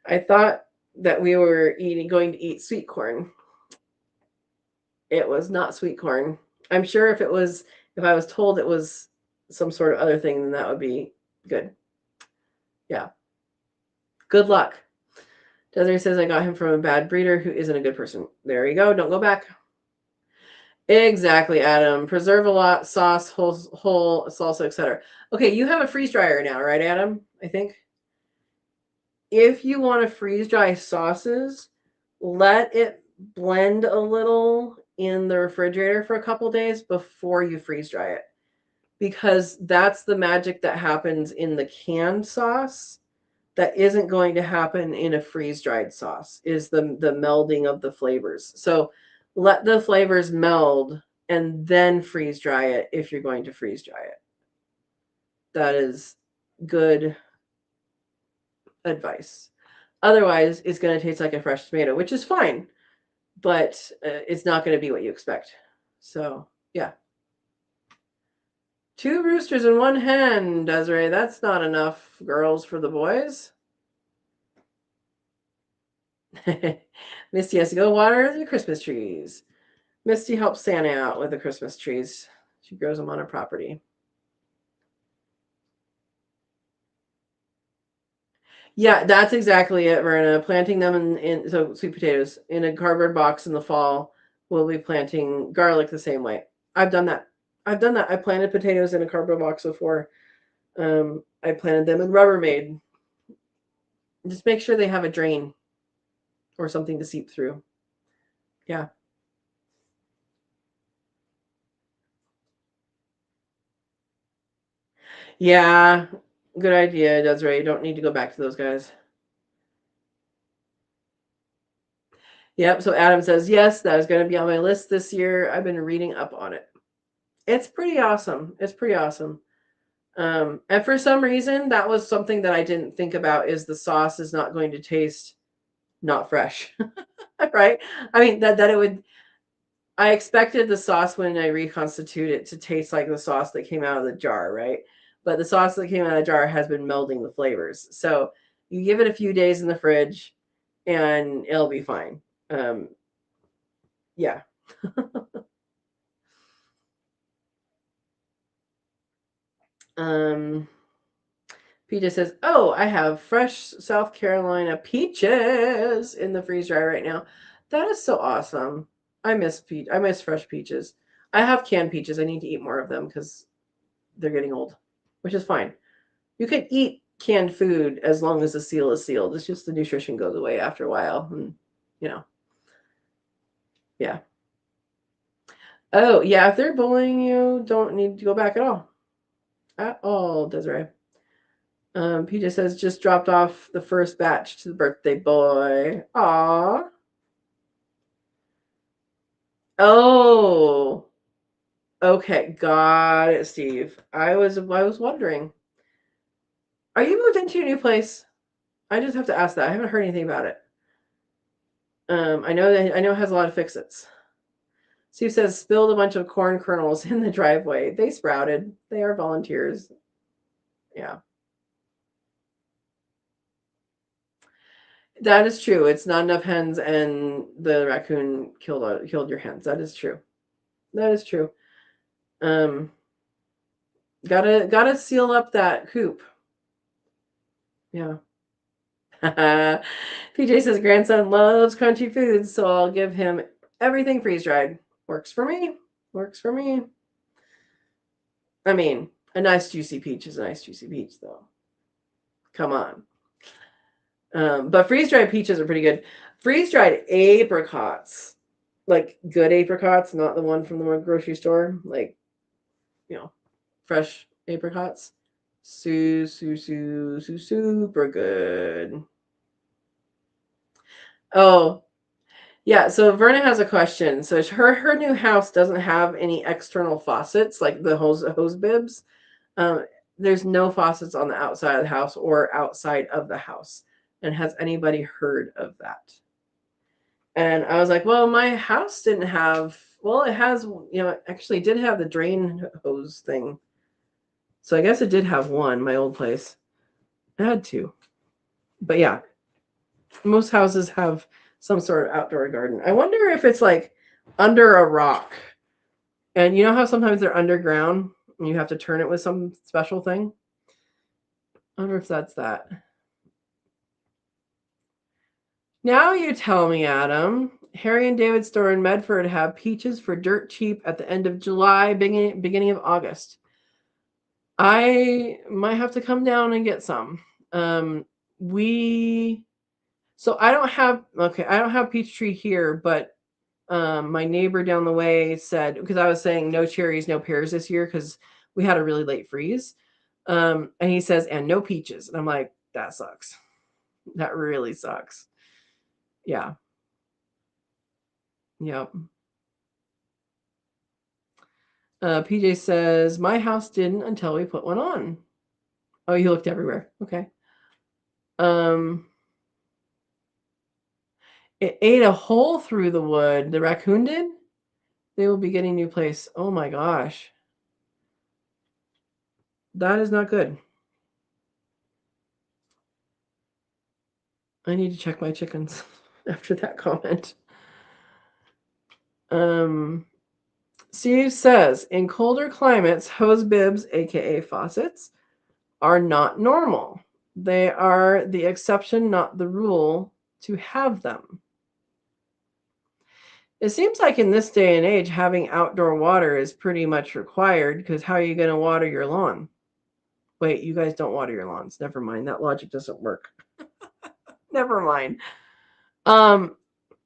I thought that we were going to eat sweet corn. It was not sweet corn. I'm sure if I was told it was some sort of other thing, then that would be good. Yeah. Good luck. Desiree says I got him from a bad breeder who isn't a good person. There you go. Don't go back. Exactly, Adam. Preserve a lot, sauce, whole salsa, etc. Okay, you have a freeze dryer now, right, Adam? I think. If you want to freeze dry sauces, let it blend a little in the refrigerator for a couple days before you freeze dry it, because that's the magic that happens in the canned sauce that isn't going to happen in a freeze dried sauce, is the melding of the flavors. So let the flavors meld and then freeze dry it if you're going to freeze dry it. That is good advice. Otherwise, it's going to taste like a fresh tomato, which is fine, but it's not going to be what you expect. So, yeah. 2 roosters in 1 hen, Desiree. That's not enough girls for the boys. Misty has to go water the Christmas trees. Misty helps Santa out with the Christmas trees. She grows them on her property. Yeah, that's exactly it, Verna. Planting them in so sweet potatoes in a cardboard box in the fall. We'll be planting garlic the same way. I've done that. I planted potatoes in a cardboard box before. I planted them in Rubbermaid. Just make sure they have a drain or something to seep through. Yeah. Yeah. Good idea, Desiree. You don't need to go back to those guys. Yep. So Adam says, yes, that is going to be on my list this year. I've been reading up on it. It's pretty awesome. It's pretty awesome. And for some reason, that was something that I didn't think about, is the sauce is not going to taste not fresh. Right? I mean, that it would, I expected the sauce when I reconstitute it to taste like the sauce that came out of the jar, right? But the sauce that came out of the jar has been melding the flavors. So you give it a few days in the fridge and it'll be fine. Yeah. PJ says, oh, I have fresh South Carolina peaches in the freeze dryer right now. That is so awesome. I miss fresh peaches. I have canned peaches. I need to eat more of them because they're getting old, which is fine. You can eat canned food as long as the seal is sealed. It's just the nutrition goes away after a while. And, you know, yeah. Oh, yeah. If they're bullying you, don't need to go back at all. At all, Desiree. PJ says, just dropped off the first batch to the birthday boy. Aw. Oh. Okay, got it, Steve. I was wondering. Are you moved into your new place? I just have to ask that. I haven't heard anything about it. I know it has a lot of fix-its. Steve says spilled a bunch of corn kernels in the driveway. They sprouted. They are volunteers. Yeah. That is true. It's not enough hens, and the raccoon killed your hens. That is true. That is true. Um, gotta seal up that coop. Yeah. PJ says grandson loves crunchy foods, so I'll give him everything freeze dried. Works for me. Works for me. I mean, a nice juicy peach is a nice juicy peach, though. Come on. But freeze dried peaches are pretty good. Freeze dried apricots, like good apricots, not the one from the grocery store, like, fresh apricots. Super good. Oh, yeah. So Verna has a question. So her new house doesn't have any external faucets, like the hose bibs. Um, there's no faucets on the outside of the house or outside of the house. And has anybody heard of that? And I was like, well, my house didn't have, well, it has, actually did have the drain hose thing. So I guess it did have one, my old place. It had two. But yeah, most houses have some sort of outdoor garden. I wonder if it's like under a rock. And you know how sometimes they're underground and you have to turn it with some special thing? I wonder if that's that. Now you tell me, Adam. Harry and David's store in Medford have peaches for dirt cheap at the end of July, beginning of August. I might have to come down and get some. So I don't have peach tree here, but my neighbor down the way said, because I was saying no cherries, no pears this year because we had a really late freeze. And he says, and no peaches. And I'm like, that sucks. That really sucks. Yeah. Yep. PJ says, my house didn't until we put one on. Oh, you looked everywhere. Okay. It ate a hole through the wood. The raccoon did? They will be getting a new place. Oh my gosh. That is not good. I need to check my chickens after that comment. Steve says, in colder climates, hose bibs, aka faucets, are not normal. They are the exception, not the rule, to have them. It seems like in this day and age, having outdoor water is pretty much required because how are you going to water your lawn? Wait, you guys don't water your lawns. Never mind. That logic doesn't work. Never mind.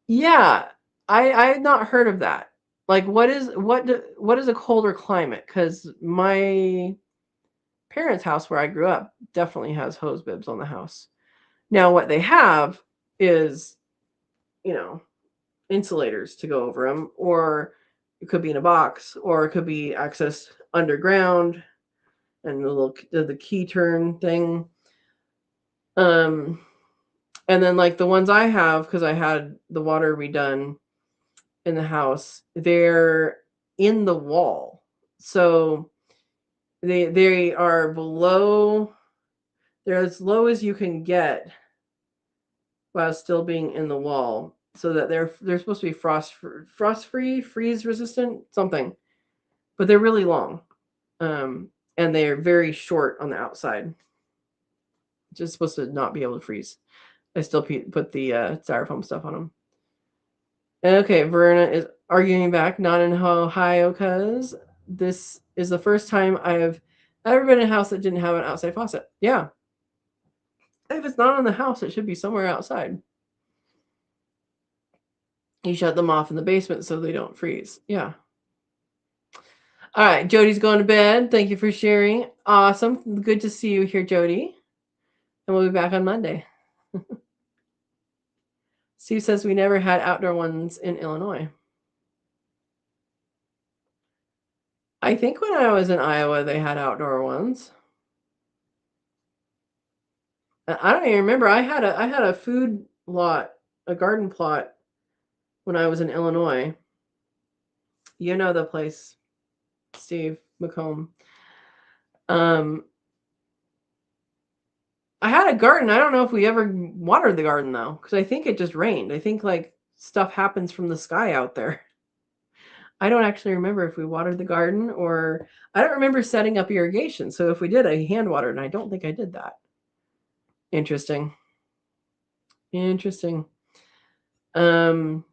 Yeah, I've not heard of that. Like, what is a colder climate? Because my parents' house where I grew up definitely has hose bibs on the house. Now, what they have is, insulators to go over them, or it could be in a box, or it could be accessed underground, and the key turn thing. And then like the ones I have, because I had the water redone in the house, they're in the wall, so they are below. They're as low as you can get while still being in the wall, so that they're supposed to be frost free, freeze resistant, something, but they're really long, and they're very short on the outside, just supposed to not be able to freeze. I still put the styrofoam stuff on them. Okay, Verna is arguing back, not in Ohio, because this is the first time I've ever been in a house that didn't have an outside faucet. Yeah. If it's not in the house, it should be somewhere outside. You shut them off in the basement so they don't freeze. Yeah. All right, Jody's going to bed. Thank you for sharing. Awesome. Good to see you here, Jody. And we'll be back on Monday. Steve says we never had outdoor ones in Illinois. I think when I was in Iowa, they had outdoor ones. I don't even remember. I had a food lot, a garden plot when I was in Illinois. You know the place, Steve McComb. Um, I had a garden. I don't know if we ever watered the garden though, because I think it just rained. I think like stuff happens from the sky out there. I don't actually remember if we watered the garden or I don't remember setting up irrigation. So if we did, I hand watered, and I don't think I did that. Interesting. Interesting. Um,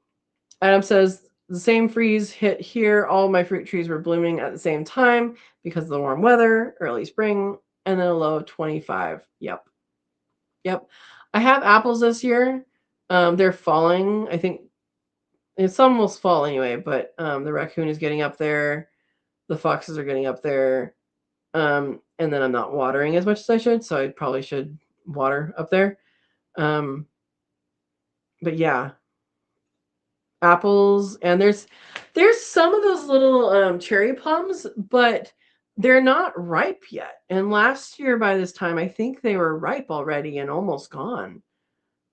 Adam says the same freeze hit here. All my fruit trees were blooming at the same time because of the warm weather, early spring, and then a low of 25. Yep. Yep. I have apples this year. They're falling. I think it's almost fall anyway, but the raccoon is getting up there. The foxes are getting up there. And then I'm not watering as much as I should, so I probably should water up there. But yeah, apples, and there's some of those little cherry plums, but they're not ripe yet. And last year by this time, I think they were ripe already and almost gone.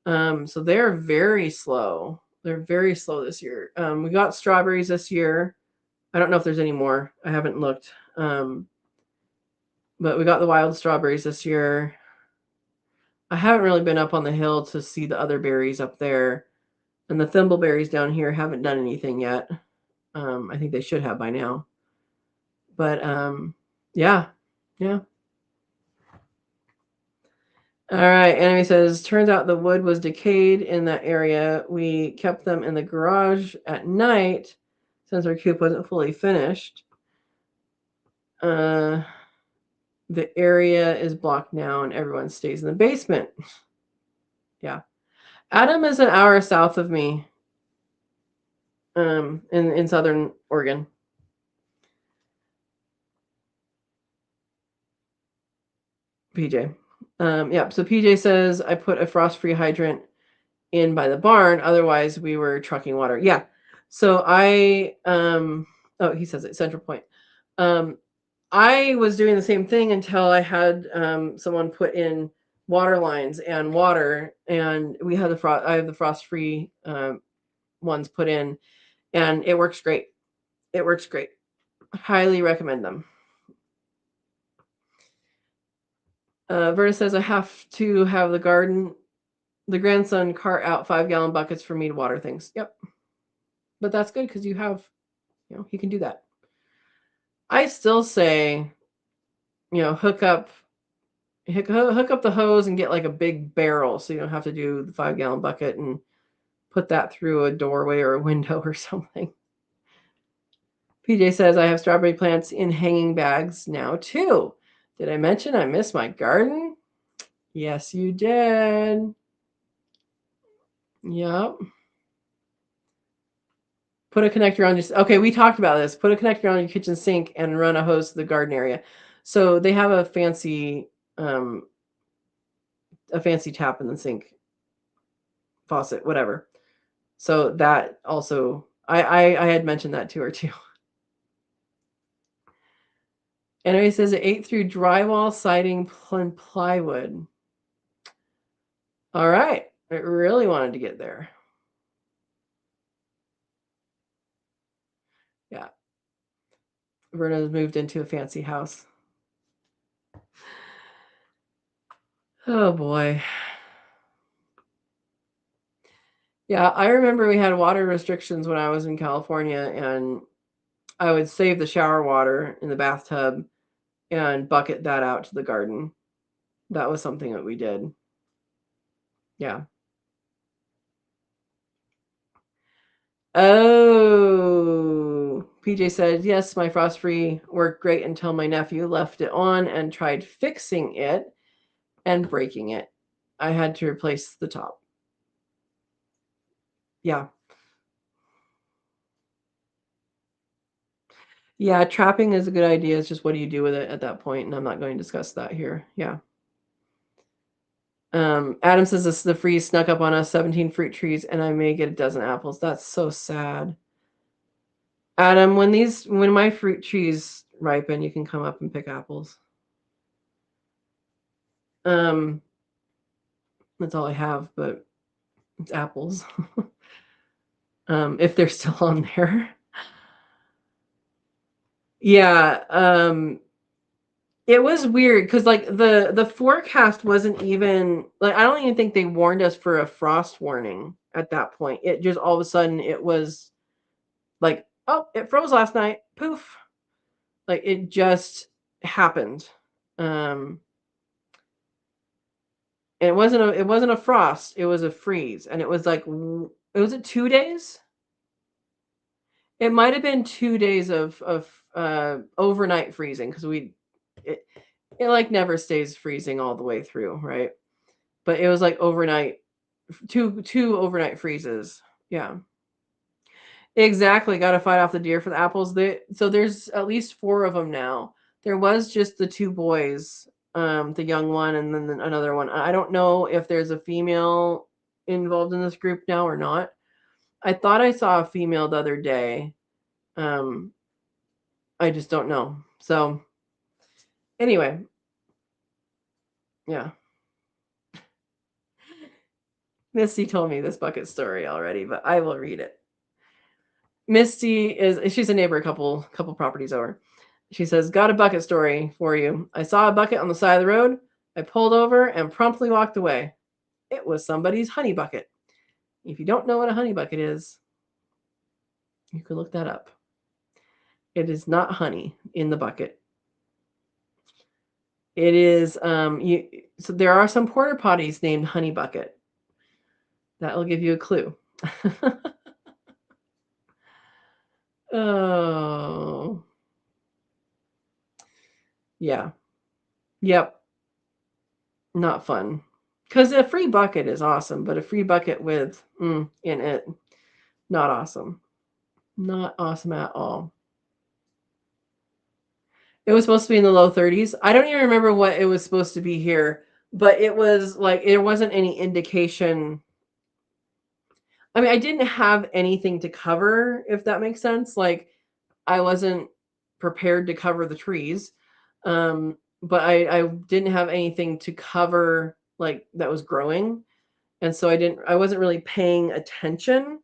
So they're very slow. They're very slow this year. We got strawberries this year. I don't know if there's any more. I haven't looked. But we got the wild strawberries this year. I haven't really been up on the hill to see the other berries up there. And the thimbleberries down here haven't done anything yet. I think they should have by now. But yeah. All right. Enemy says, turns out the wood was decayed in that area. We kept them in the garage at night since our coop wasn't fully finished. The area is blocked now and everyone stays in the basement. Yeah. Adam is an hour south of me. In Southern Oregon. PJ. Yeah, so PJ says I put a frost-free hydrant in by the barn, otherwise we were trucking water. Yeah. So I he says it, Central Point. I was doing the same thing until I had someone put in water lines and water, and we had I have the frost-free ones put in, and it works great. It works great. Highly recommend them. Verna says I have to have the grandson cart out 5-gallon buckets for me to water things. Yep. But that's good because he can do that. I still say, hook up the hose and get like a big barrel so you don't have to do the 5-gallon bucket and put that through a doorway or a window or something. PJ says I have strawberry plants in hanging bags now too. Did I mention I miss my garden? Yes, you did. Yep. Put a connector on okay, we talked about this. Put a connector on your kitchen sink and run a hose to the garden area. So they have a fancy tap in the sink, faucet, whatever. So that also, I had mentioned that to her too. Anyway, says it ate through drywall, siding, and plywood. All right. I really wanted to get there. Yeah. Verna's moved into a fancy house. Oh boy. Yeah, I remember we had water restrictions when I was in California, and I would save the shower water in the bathtub and bucket that out to the garden. That was something that we did. Yeah. Oh, PJ said, yes, my frost-free worked great until my nephew left it on and tried fixing it and breaking it. I had to replace the top. Yeah. Yeah, trapping is a good idea. It's just what do you do with it at that point? And I'm not going to discuss that here. Yeah. Adam says the freeze snuck up on us, 17 fruit trees, and I may get a dozen apples. That's so sad. Adam, when my fruit trees ripen, you can come up and pick apples. That's all I have, but it's apples. If they're still on there. Yeah, it was weird because like the forecast wasn't even like, I don't even think they warned us for a frost warning at that point. It just all of a sudden it was like, oh, it froze last night. Poof. Like it just happened. And it wasn't a frost, it was a freeze. And it was like, was it 2 days? It might have been 2 days of overnight freezing because it, it like never stays freezing all the way through, right? But it was like overnight, two overnight freezes. Yeah, exactly. Got to fight off the deer for the apples. So there's at least 4 of them now. There was just the 2 boys, the young one and then another one. I don't know if there's a female involved in this group now or not. I thought I saw a female the other day. I just don't know. So anyway, yeah. Misty told me this bucket story already, but I will read it. She's a neighbor, a couple properties over. She says, got a bucket story for you. I saw a bucket on the side of the road. I pulled over and promptly walked away. It was somebody's honey bucket. If you don't know what a honey bucket is, you can look that up. It is not honey in the bucket. It is so there are some porta potties named Honey Bucket. That will give you a clue. Oh. Yeah. Yep. Not fun. Because a free bucket is awesome, but a free bucket with in it, not awesome. Not awesome at all. It was supposed to be in the low 30s. I don't even remember what it was supposed to be here, but it was like, there wasn't any indication. I mean, I didn't have anything to cover, if that makes sense. Like, I wasn't prepared to cover the trees. But I didn't have anything to cover like that was growing. And so I wasn't really paying attention.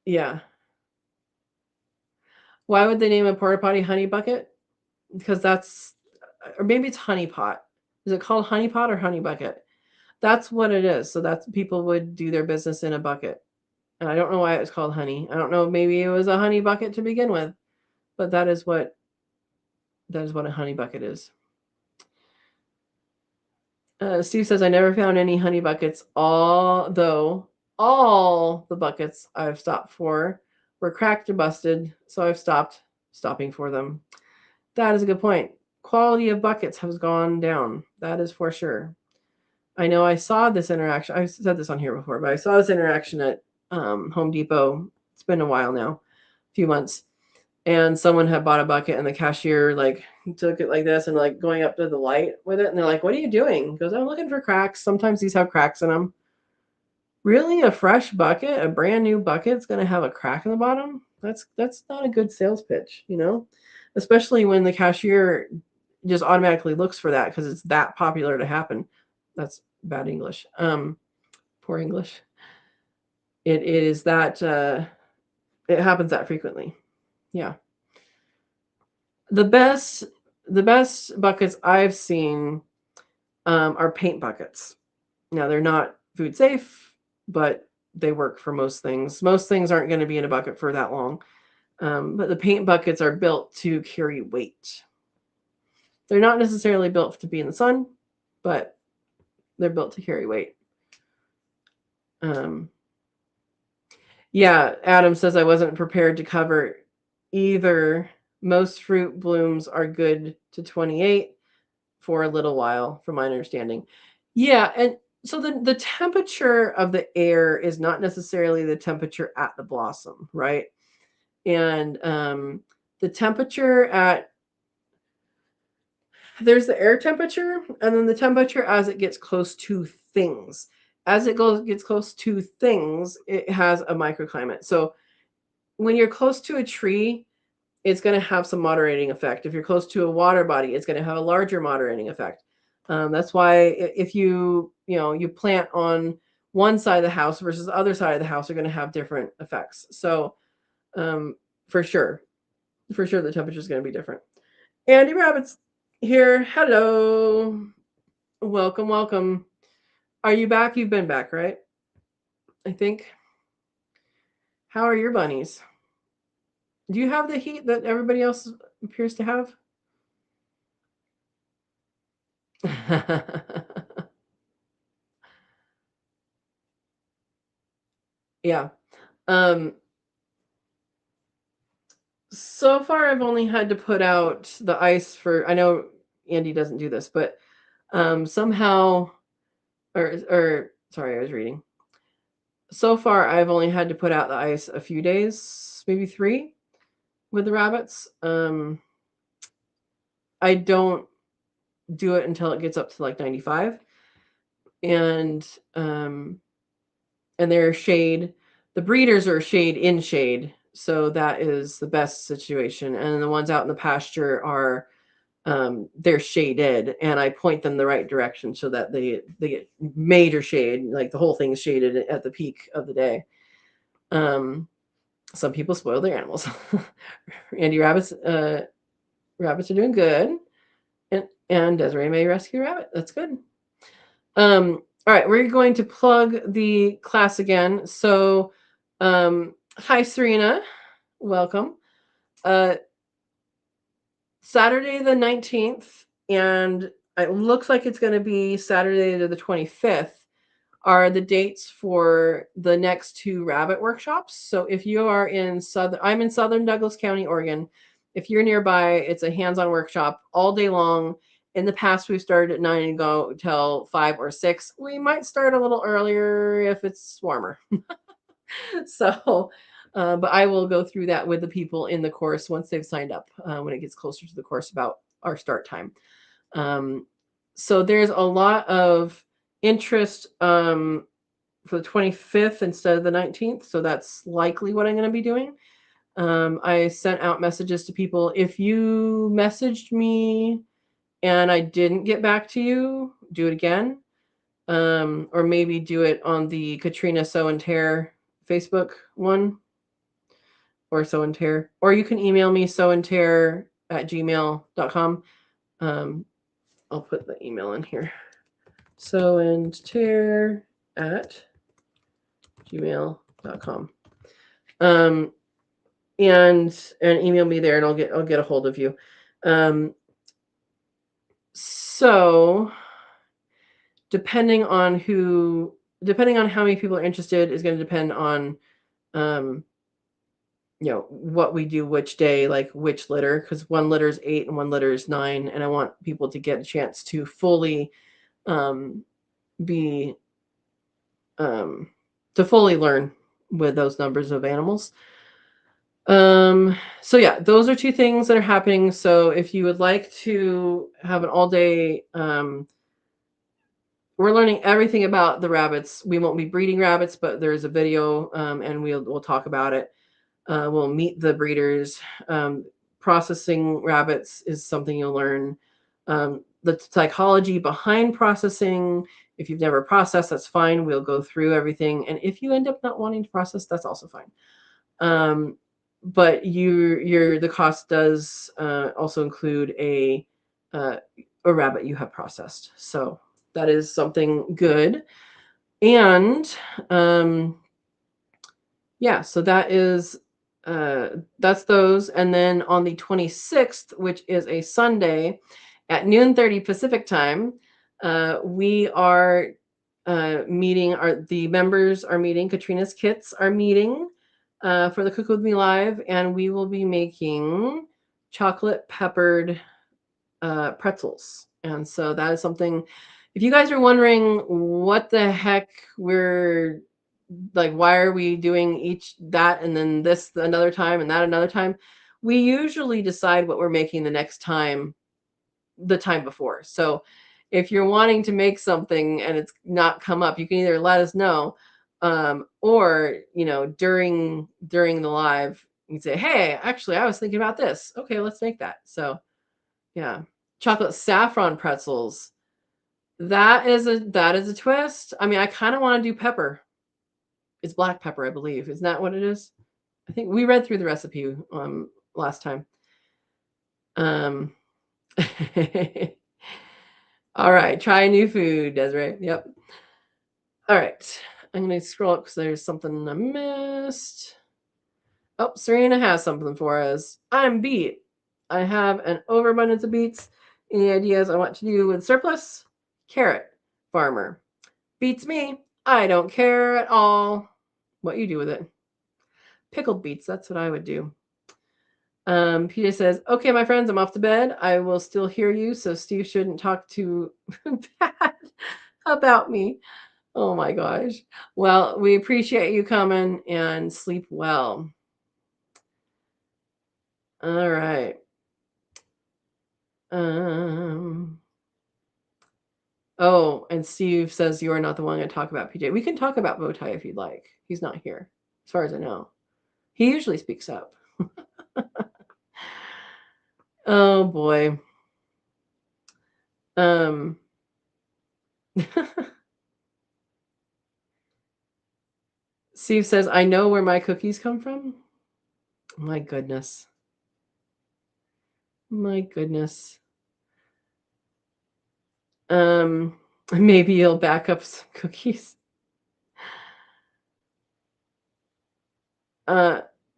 Yeah. Why would they name a porta potty Honey Bucket? Because or maybe it's Honey Pot. Is it called Honey Pot or Honey Bucket? That's what it is. So that's, people would do their business in a bucket. And I don't know why it was called honey. I don't know. Maybe it was a honey bucket to begin with, but that is what a honey bucket is. Steve says, I never found any honey buckets, although all the buckets I've stopped for were cracked or busted, so I've stopped stopping for them. That is a good point. Quality of buckets has gone down. That is for sure. I know I saw this interaction. I've said this on here before, but I saw this interaction at Home Depot. It's been a while now, a few months. And someone had bought a bucket and the cashier like took it like this and like going up to the light with it. And they're like, what are you doing? He goes, I'm looking for cracks. Sometimes these have cracks in them. Really? A fresh bucket, a brand new bucket is going to have a crack in the bottom? That's not a good sales pitch, especially when the cashier just automatically looks for that because it's that popular to happen. That's bad English. Poor English. It is that it happens that frequently. Yeah. The best buckets I've seen are paint buckets. Now they're not food safe, but they work for most things. Most things aren't going to be in a bucket for that long. But the paint buckets are built to carry weight. They're not necessarily built to be in the sun, but they're built to carry weight. Yeah, Adam says I wasn't prepared to cover either. Most fruit blooms are good to 28 for a little while, from my understanding. Yeah, and so the temperature of the air is not necessarily the temperature at the blossom, right? And the temperature there's the air temperature, and then the temperature as it gets close to things. As it gets close to things, it has a microclimate. So when you're close to a tree, it's going to have some moderating effect. If you're close to a water body, it's going to have a larger moderating effect. That's why if you plant on one side of the house versus the other side of the house are going to have different effects. So um, for sure, the temperature is going to be different. Andy Rabbit's here. Hello. Welcome, welcome. Are you back? You've been back, right? I think. How are your bunnies? Do you have the heat that everybody else appears to have? Yeah. Um, so far, I've only had to put out the ice for. I know Andy doesn't do this, but somehow, or sorry, I was reading. So far, I've only had to put out the ice a few days, maybe 3, with the rabbits. I don't do it until it gets up to like 95, and they're shade. The breeders are shade in shade, so that is the best situation. And the ones out in the pasture are they're shaded, and I point them the right direction so that they get major shade, like the whole thing's shaded at the peak of the day. Some people spoil their animals. Andy, rabbits are doing good, and Desiree may rescue a rabbit. That's good. All right, we're going to plug the class again. So, hi, Serena. Welcome. Saturday the 19th, and it looks like it's going to be Saturday the 25th, are the dates for the next 2 rabbit workshops. So if you are I'm in Southern Douglas County, Oregon. If you're nearby, it's a hands-on workshop all day long. In the past, we've started at 9 and go till 5 or 6. We might start a little earlier if it's warmer. So, but I will go through that with the people in the course once they've signed up when it gets closer to the course about our start time. So there's a lot of interest for the 25th instead of the 19th. So that's likely what I'm going to be doing. I sent out messages to people. If you messaged me and I didn't get back to you, do it again. Or maybe do it on the Katrina Sow and Tare Facebook one, or Sow and Tare. Or you can email me sowandtare@gmail.com. I'll put the email in here. sowandtare@gmail.com. And email me there, and I'll get a hold of you. So depending on how many people are interested is going to depend on what we do which day, like which litter, because one litter is 8 and one litter is 9, and I want people to get a chance to fully be to fully learn with those numbers of animals. So yeah, those are 2 things that are happening. So if you would like to have an all day, we're learning everything about the rabbits. We won't be breeding rabbits, but there's a video, and we'll talk about it. We'll meet the breeders. Processing rabbits is something you'll learn. The psychology behind processing. If you've never processed, that's fine. We'll go through everything. And if you end up not wanting to process, that's also fine. But the cost does also include a rabbit you have processed. So that is something good. And yeah, so that is that's those. And then on the 26th, which is a Sunday at 12:30 Pacific time, we are meeting. The members are meeting. Katrina's kits are meeting for the Cook With Me Live, and we will be making chocolate peppered pretzels. And so that is something. If you guys are wondering what the heck we're like, why are we doing each that and then this another time and that another time, we usually decide what we're making the next time the time before. So if you're wanting to make something and it's not come up, you can either let us know, Or, during the live, you can say, hey, actually, I was thinking about this. Okay, let's make that. So yeah. Chocolate saffron pretzels. That is a twist. I mean, I kind of want to do pepper. It's black pepper, I believe. Isn't that what it is? I think we read through the recipe last time. All right, try new food, Desiree. Yep. All right. I'm going to scroll up because there's something I missed. Oh, Serena has something for us. I'm beet. I have an overabundance of beets. Any ideas on what to do with surplus? Carrot farmer. Beats me. I don't care at all what you do with it. Pickled beets. That's what I would do. PJ says, okay, my friends, I'm off to bed. I will still hear you, so Steve shouldn't talk too bad about me. Oh my gosh. Well, we appreciate you coming and sleep well. All right. Oh, and Steve says you are not the one to talk about PJ. We can talk about Bowtie if you'd like. He's not here, as far as I know. He usually speaks up. Oh boy. Steve says, I know where my cookies come from. My goodness. My goodness. Maybe you'll back up some cookies.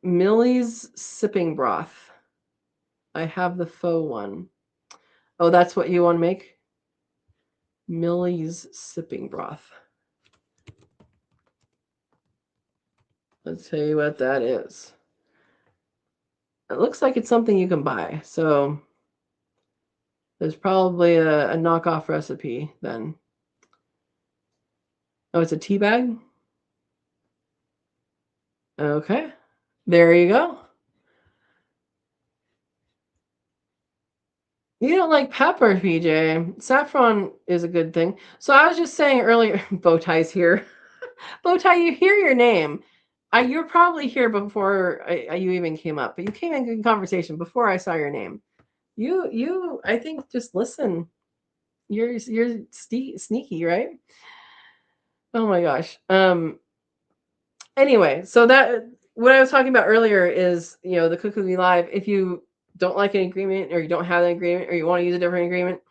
Millie's sipping broth. I have the faux one. Oh, that's what you want to make? Millie's sipping broth. Let's tell you what that is. It looks like it's something you can buy. So there's probably a knockoff recipe then. Oh, it's a tea bag? Okay. There you go. You don't like pepper, PJ. Saffron is a good thing. So I was just saying earlier, Bowtie's here. Bowtie, you hear your name. You were probably here before you even came up, but you came in conversation before I saw your name. You, I think, just listen. You're sneaky, right? Oh my gosh. Anyway, so that what I was talking about earlier is, the Cook With Me Live. If you don't like an ingredient, or you don't have an ingredient, or you want to use a different ingredient,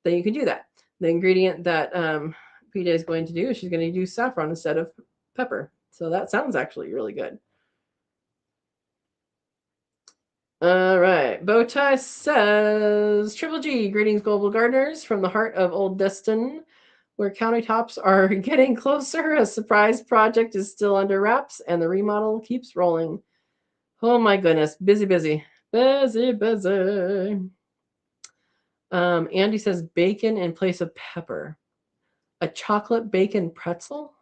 then you can do that. The ingredient that PJ is going to do is she's going to use saffron instead of pepper. So that sounds actually really good. All right. Bowtie says, Triple G, greetings, global gardeners, from the heart of Old Destin, where countertops are getting closer. A surprise project is still under wraps, and the remodel keeps rolling. Oh my goodness. Busy, busy. Busy, busy. Andy says bacon in place of pepper. A chocolate bacon pretzel?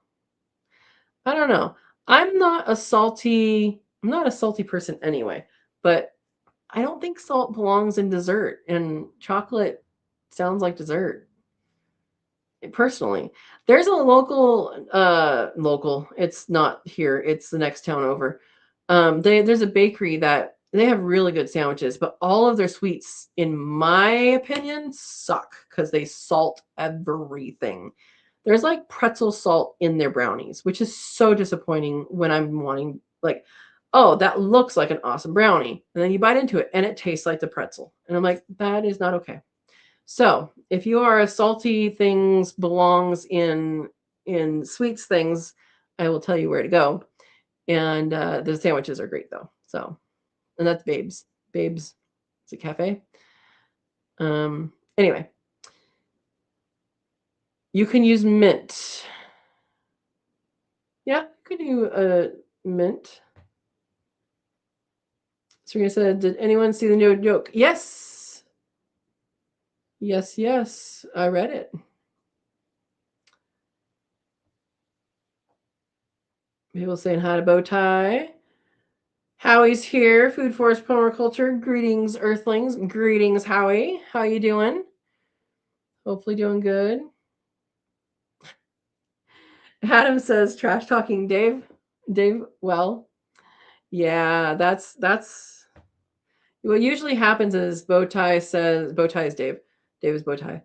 I don't know. I'm not a salty person anyway, but I don't think salt belongs in dessert, and chocolate sounds like dessert. Personally, there's a local. It's not here. It's the next town over. There's a bakery that they have really good sandwiches, but all of their sweets, in my opinion, suck because they salt everything. There's like pretzel salt in their brownies, which is so disappointing when I'm wanting, like, oh, that looks like an awesome brownie. And then you bite into it and it tastes like the pretzel. And I'm like, that is not okay. So if you are a salty things belongs in sweets things, I will tell you where to go. And the sandwiches are great though. So, and that's Babes. Babes, it's a cafe. Anyway, you can use mint. Yeah, you could do mint. Serena said, did anyone see the no joke? Yes. Yes. I read it. People saying hi to Bowtie. Howie's here. Food Forest Permaculture. Greetings, Earthlings. Greetings, Howie. How you doing? Hopefully doing good. Adam says trash talking Dave. Dave, well, yeah, that's what usually happens is Bowtie is Dave. Dave is Bowtie.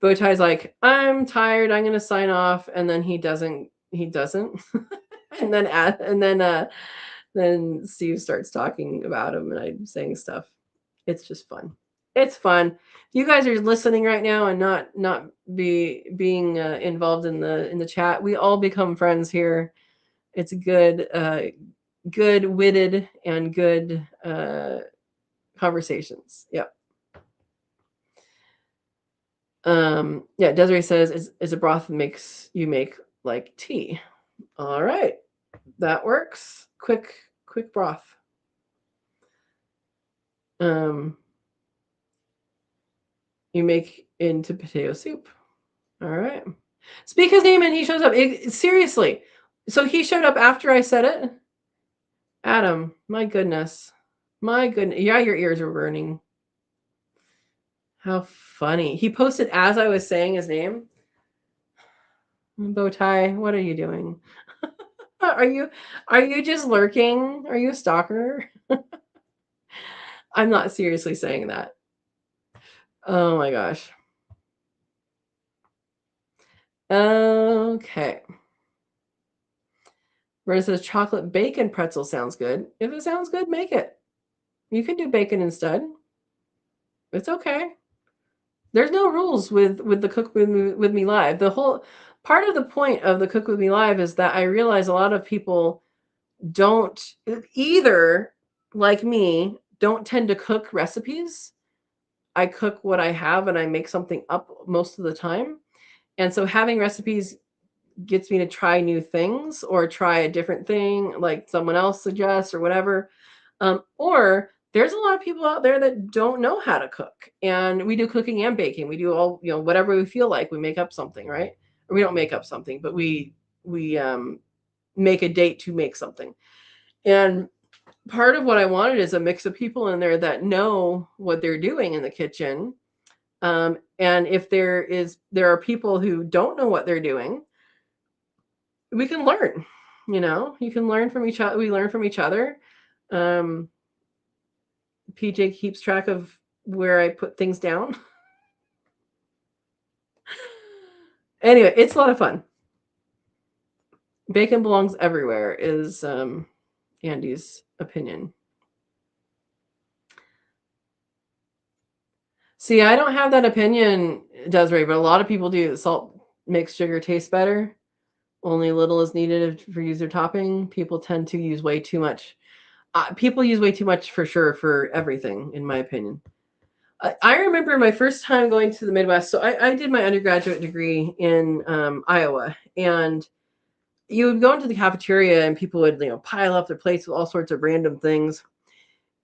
Bowtie's like, I'm tired, I'm gonna sign off, and then he doesn't. And then Steve starts talking about him and I'm saying stuff. It's just fun. It's fun. If you guys are listening right now and not being involved in the chat, we all become friends here. It's good witted and good conversations. Yep. Yeah, Desiree says is a broth that makes you make like tea. All right. That works. Quick broth. You make into potato soup. All right. Speak his name and he shows up. Seriously. So he showed up after I said it? Adam, my goodness. My goodness. Yeah, your ears are burning. How funny. He posted as I was saying his name. Bowtie, what are you doing? Are you just lurking? Are you a stalker? I'm not seriously saying that. Oh my gosh. Okay. Rose says chocolate bacon pretzel sounds good. If it sounds good, make it. You can do bacon instead. It's okay. There's no rules with the Cook with Me Live. The whole part of the point of the Cook with Me Live is that I realize a lot of people don't either, like me, don't tend to cook recipes. I cook what I have and I make something up most of the time. And so having recipes gets me to try new things or try a different thing like someone else suggests or whatever. Or there's a lot of people out there that don't know how to cook, and we do cooking and baking. We do all, whatever we feel like. We make up something, right? Or we don't make up something, but we make a date to make something. And part of what I wanted is a mix of people in there that know what they're doing in the kitchen. And if there are people who don't know what they're doing, we can learn. You can learn from each other. We learn from each other. PJ keeps track of where I put things down. Anyway, it's a lot of fun. Bacon belongs everywhere is Andy's opinion. See, I don't have that opinion, Desiree, but a lot of people do. Salt makes sugar taste better. Only little is needed for user topping. People tend to use way too much. People use way too much for sure for everything, in my opinion. I remember my first time going to the Midwest. So I did my undergraduate degree in Iowa, and you would go into the cafeteria and people would pile up their plates with all sorts of random things,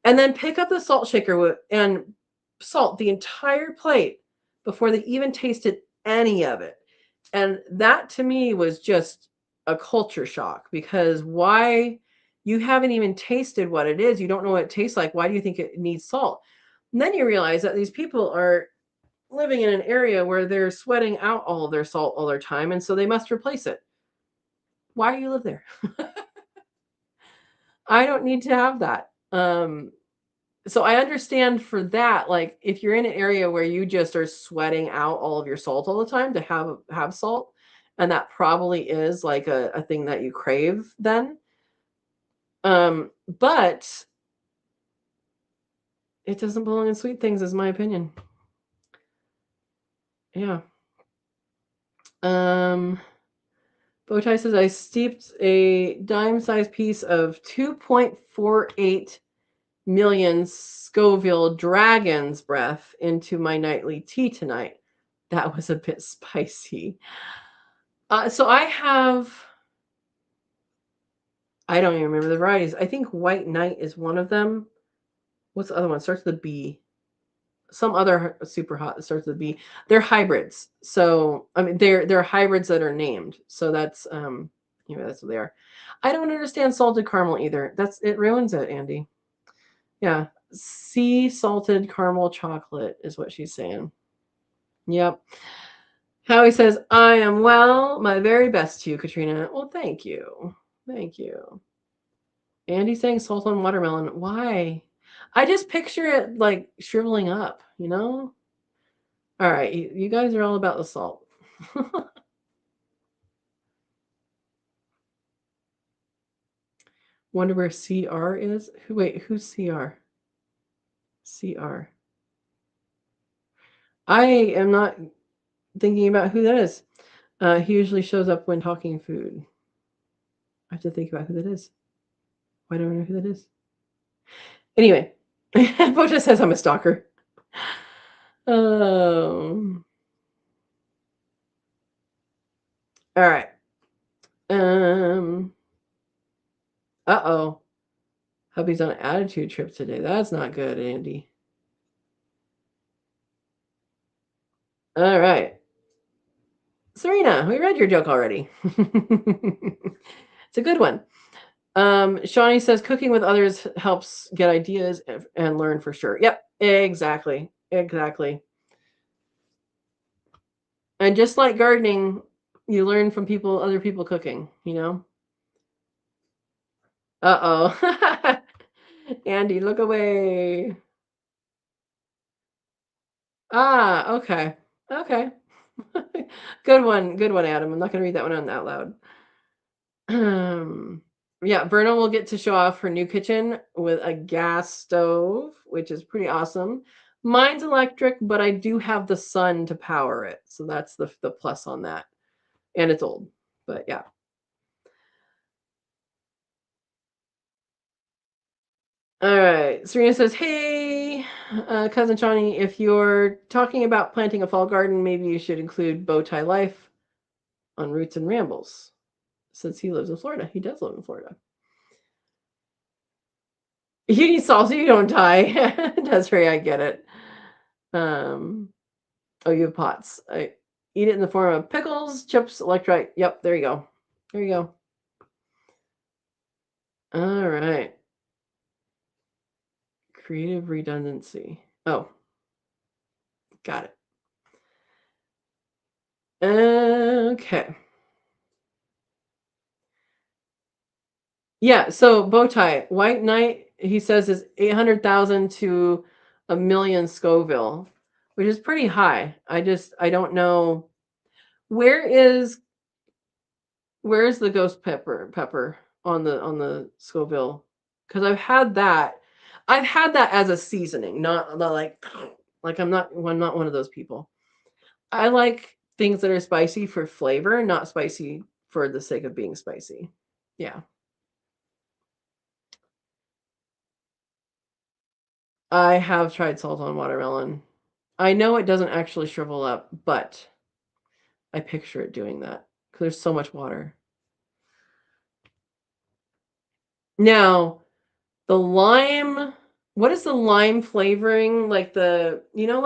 and then pick up the salt shaker and salt the entire plate before they even tasted any of it. And that to me was just a culture shock, because why? You haven't even tasted what it is. You don't know what it tastes like. Why do you think it needs salt? And then you realize that these people are living in an area where they're sweating out all their salt all their time, and so they must replace it. Why do you live there? I don't need to have that. So I understand for that, like if you're in an area where you just are sweating out all of your salt all the time, to have salt, and that probably is like a thing that you crave then. But it doesn't belong in sweet things, is my opinion. Yeah. Bowtie says I steeped a dime-sized piece of 2.48 million Scoville dragon's breath into my nightly tea tonight. That was a bit spicy. So I don't even remember the varieties. I think White Knight is one of them. What's the other one? Starts with a B. Some other super hot that starts with a B. They're hybrids. So I mean they're hybrids that are named. So that's that's what they are. I don't understand salted caramel either. It ruins it, Andy. Yeah. Sea salted caramel chocolate is what she's saying. Yep. Howie says, I am well. My very best to you, Katrina. Well, thank you. Thank you. Andy's saying salt on watermelon. Why? I just picture it like shriveling up, you know? All right, you guys are all about the salt. Wonder where CR is? Wait, who's CR? CR. I am not thinking about who that is. He usually shows up when talking food. I have to think about who that is. Why don't I know who that is? Anyway, Boja says I'm a stalker. All right. Uh-oh. Hubby's on an attitude trip today. That's not good, Andy. All right. Serena, we read your joke already. It's a good one. Shawnee says cooking with others helps get ideas and learn for sure. Yep, exactly. Exactly. And just like gardening, you learn from other people cooking, you know? Uh-oh. Andy, look away. Ah, okay. Okay. Good one. Good one, Adam. I'm not going to read that one out loud. Yeah, Berna will get to show off her new kitchen with a gas stove, which is pretty awesome. Mine's electric, but I do have the sun to power it. So that's the plus on that. And it's old, but yeah. All right. Serena says, hey, cousin Shawnee, if you're talking about planting a fall garden, maybe you should include Bowtie Life on Roots and Rambles, since he lives in Florida. He does live in Florida. You need salt so you don't die. Desiree, I get it. Oh, you have pots. I eat it in the form of pickles, chips, electrolyte. Yep, there you go. There you go. All right. Creative redundancy. Oh, got it. Okay. Yeah, so Bowtie, White Knight, he says is 800,000 to a million Scoville, which is pretty high. I don't know where is the ghost pepper on the Scoville? Because I've had that as a seasoning, not like I'm not one of those people. I like things that are spicy for flavor, not spicy for the sake of being spicy. Yeah. I have tried salt on watermelon. I know it doesn't actually shrivel up, but I picture it doing that because there's so much water. Now, the lime, what is the lime flavoring? Like you know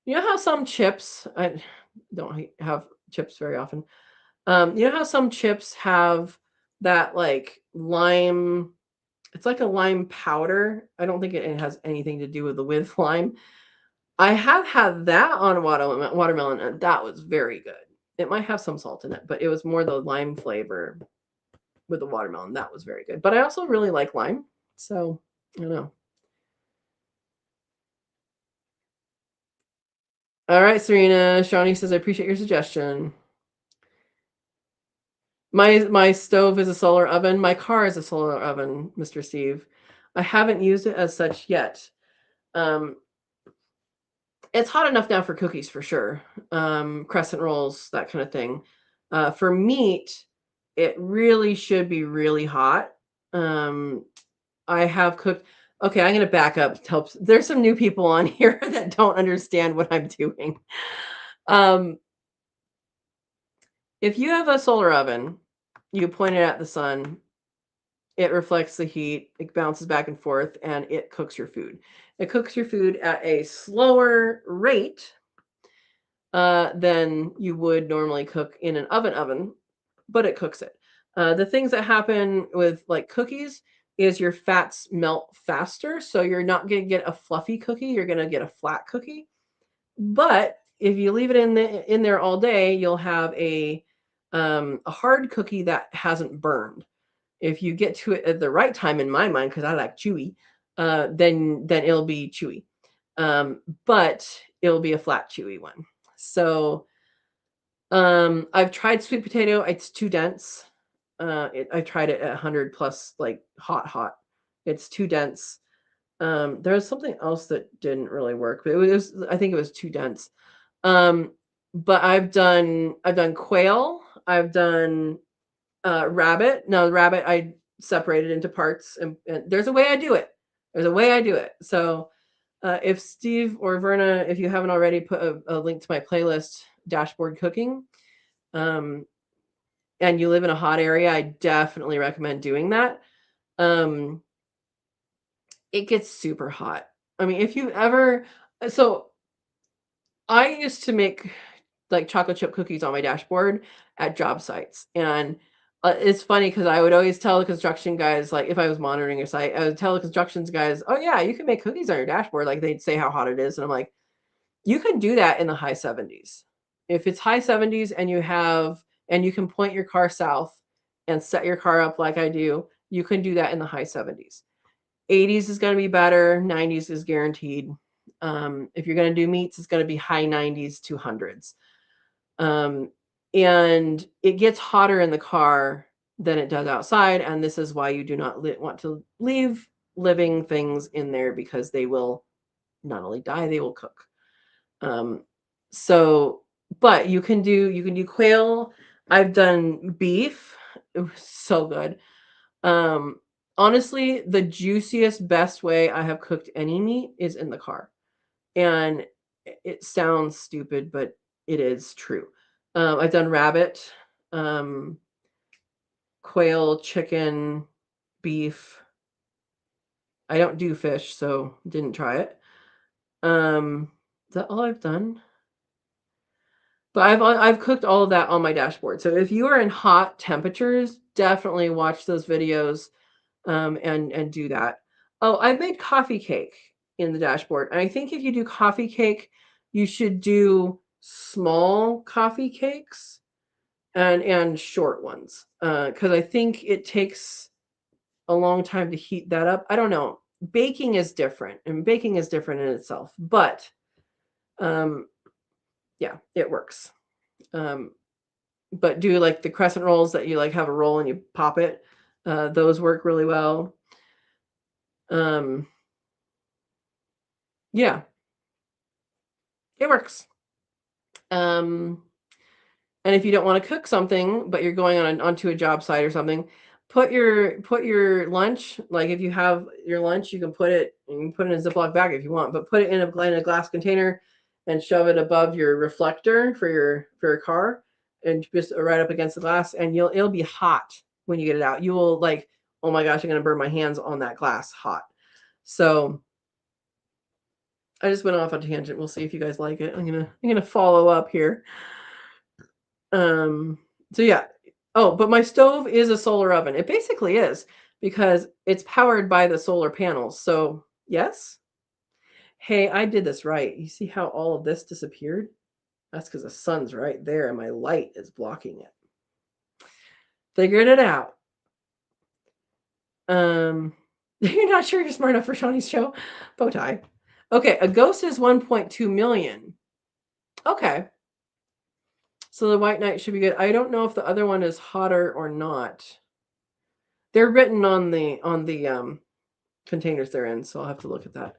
how some chips, I don't have chips very often. You know how some chips have that like lime, it's like a lime powder. I don't think it has anything to do with lime. I have had that on watermelon, and that was very good. It might have some salt in it, but it was more the lime flavor with the watermelon. That was very good. But I also really like lime, so I don't know. All right, Serena. Shawnee says I appreciate your suggestion. My stove is a solar oven. My car is a solar oven, Mr. Steve. I haven't used it as such yet. Um, it's hot enough now for cookies for sure. Crescent rolls, that kind of thing. For meat, it really should be really hot. Um, I have cooked. Okay, I'm going to back up. There's some new people on here that don't understand what I'm doing. Um, if you have a solar oven, you point it at the sun, it reflects the heat, it bounces back and forth, and it cooks your food. It cooks your food at a slower rate than you would normally cook in an oven, but it cooks it. The things that happen with like cookies is your fats melt faster, so you're not going to get a fluffy cookie, you're going to get a flat cookie. But if you leave it in there all day, you'll have a hard cookie that hasn't burned. If you get to it at the right time, in my mind, because I like chewy, then it'll be chewy. But it'll be a flat chewy one. So I've tried sweet potato. It's too dense. I tried it at 100 plus, like hot. It's too dense. There was something else that didn't really work, but I think it was too dense. But I've done quail. I've done rabbit. No, rabbit I separated into parts, and there's a way I do it. There's a way I do it. So if Steve or Verna, if you haven't already, put a link to my playlist, Dashboard Cooking, and you live in a hot area, I definitely recommend doing that. It gets super hot. I mean, if you ever, so I used to make like chocolate chip cookies on my dashboard at job sites. And it's funny because I would always tell the construction guys, like if I was monitoring a site, I would tell the construction guys, oh yeah, you can make cookies on your dashboard. Like they'd say how hot it is. And I'm like, you can do that in the high 70s. If it's high 70s and you can point your car south and set your car up like I do, you can do that in the high 70s. 80s is going to be better. 90s is guaranteed. If you're going to do meats, it's going to be high 90s to hundreds. And it gets hotter in the car than it does outside. And this is why you do not want to leave living things in there, because they will not only die, they will cook. But you can do quail. I've done beef. It was so good. Honestly, the juiciest, best way I have cooked any meat is in the car. And it sounds stupid, but it is true. I've done rabbit, quail, chicken, beef. I don't do fish, so didn't try it. Is that all I've done? But I've cooked all of that on my dashboard. So if you are in hot temperatures, definitely watch those videos and do that. Oh, I've made coffee cake in the dashboard. And I think if you do coffee cake, you should do small coffee cakes and short ones. Because I think it takes a long time to heat that up. I don't know. Baking is different, and baking is different in itself. But yeah, it works. But do like the crescent rolls that you like have a roll and you pop it. Those work really well. Yeah, it works. And if you don't want to cook something, but you're going onto a job site or something, put your lunch, like if you have your lunch, you can put it in a Ziploc bag if you want, but put it in a glass container and shove it above your reflector for your car, and just right up against the glass, and it'll be hot when you get it out. You will like, oh my gosh, I'm gonna burn my hands on that glass hot. So I just went off on a tangent. We'll see if you guys like it. I'm gonna follow up here. So yeah. Oh, but my stove is a solar oven. It basically is, because it's powered by the solar panels. So yes. Hey, I did this right. You see how all of this disappeared? That's because the sun's right there and my light is blocking it. Figured it out. You're not sure you're smart enough for Shawnee's show? Bow tie. Okay, a ghost is 1.2 million. Okay. So the white knight should be good. I don't know if the other one is hotter or not. They're written on the containers they're in, so I'll have to look at that.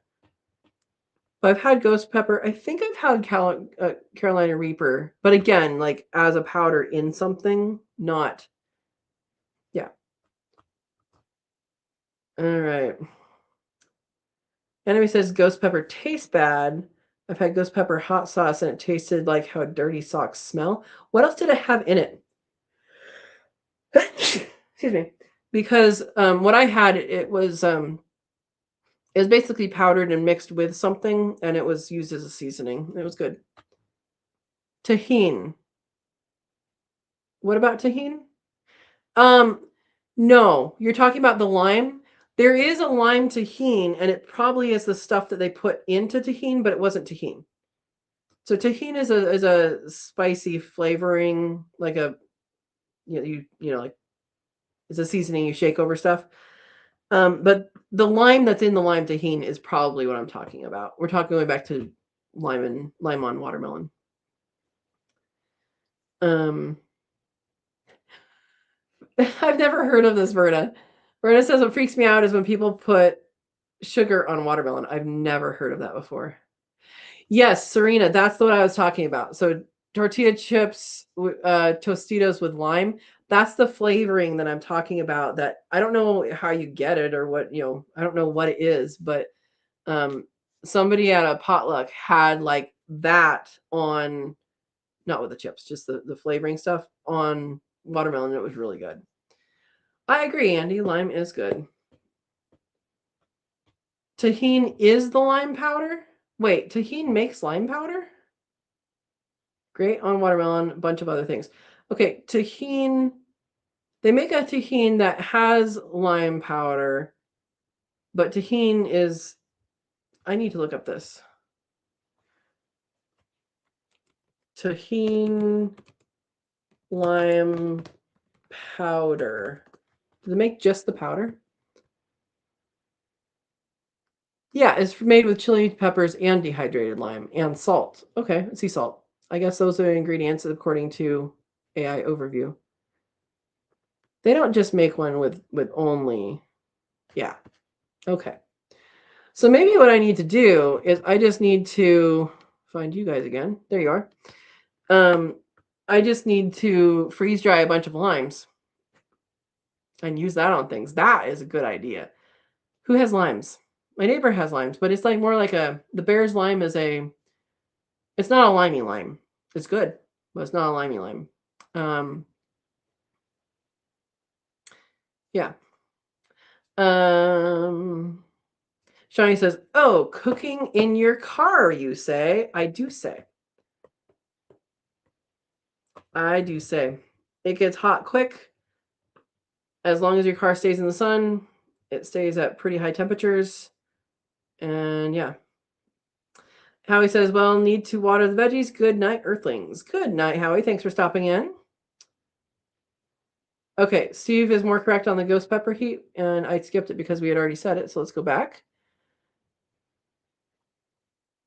But I've had ghost pepper. I think I've had Carolina Reaper, but again, like as a powder in something, not. Yeah. All right. Enemy says ghost pepper tastes bad. I've had ghost pepper hot sauce and it tasted like how dirty socks smell. What else did it have in it? Excuse me. Because what I had, it was basically powdered and mixed with something, and it was used as a seasoning. It was good. Tahini. What about tahini? No, you're talking about the lime. There is a lime tahini, and it probably is the stuff that they put into tahini, but it wasn't tahini. So tahini is a spicy flavoring, like a like it's a seasoning you shake over stuff. But the lime that's in the lime tahini is probably what I'm talking about. We're talking going back to lime on watermelon. I've never heard of this, Verna. Verna says what freaks me out is when people put sugar on watermelon. I've never heard of that before. Yes, Serena, that's what I was talking about. So tortilla chips, Tostitos with lime. That's the flavoring that I'm talking about. That I don't know how you get it or what I don't know what it is, but somebody at a potluck had like that on, not with the chips, just the flavoring stuff on watermelon. It was really good. I agree, Andy. Lime is good. Tahine is the lime powder? Wait, tahine makes lime powder? Great on watermelon, a bunch of other things. Okay, tahine. They make a tahine that has lime powder, but tahine is. I need to look up this. Tahine lime powder. Do they make just the powder? Yeah, it's made with chili peppers and dehydrated lime and salt. Okay, sea salt. I guess those are the ingredients according to AI overview. They don't just make one with only. Yeah. Okay. So maybe what I need to do is I just need to find you guys again. There you are. I just need to freeze dry a bunch of limes and use that on things. That is a good idea. Who has limes? My neighbor has limes, but it's like more like the Bear's lime is it's not a limey lime. It's good, but it's not a limey lime. Yeah. Shawnee says, "Oh, cooking in your car, you say?" I do say. I do say. It gets hot quick. As long as your car stays in the sun, it stays at pretty high temperatures. And yeah. Howie says, well, need to water the veggies. Good night, Earthlings. Good night, Howie. Thanks for stopping in. Okay, Steve is more correct on the ghost pepper heat, and I skipped it because we had already said it, so let's go back.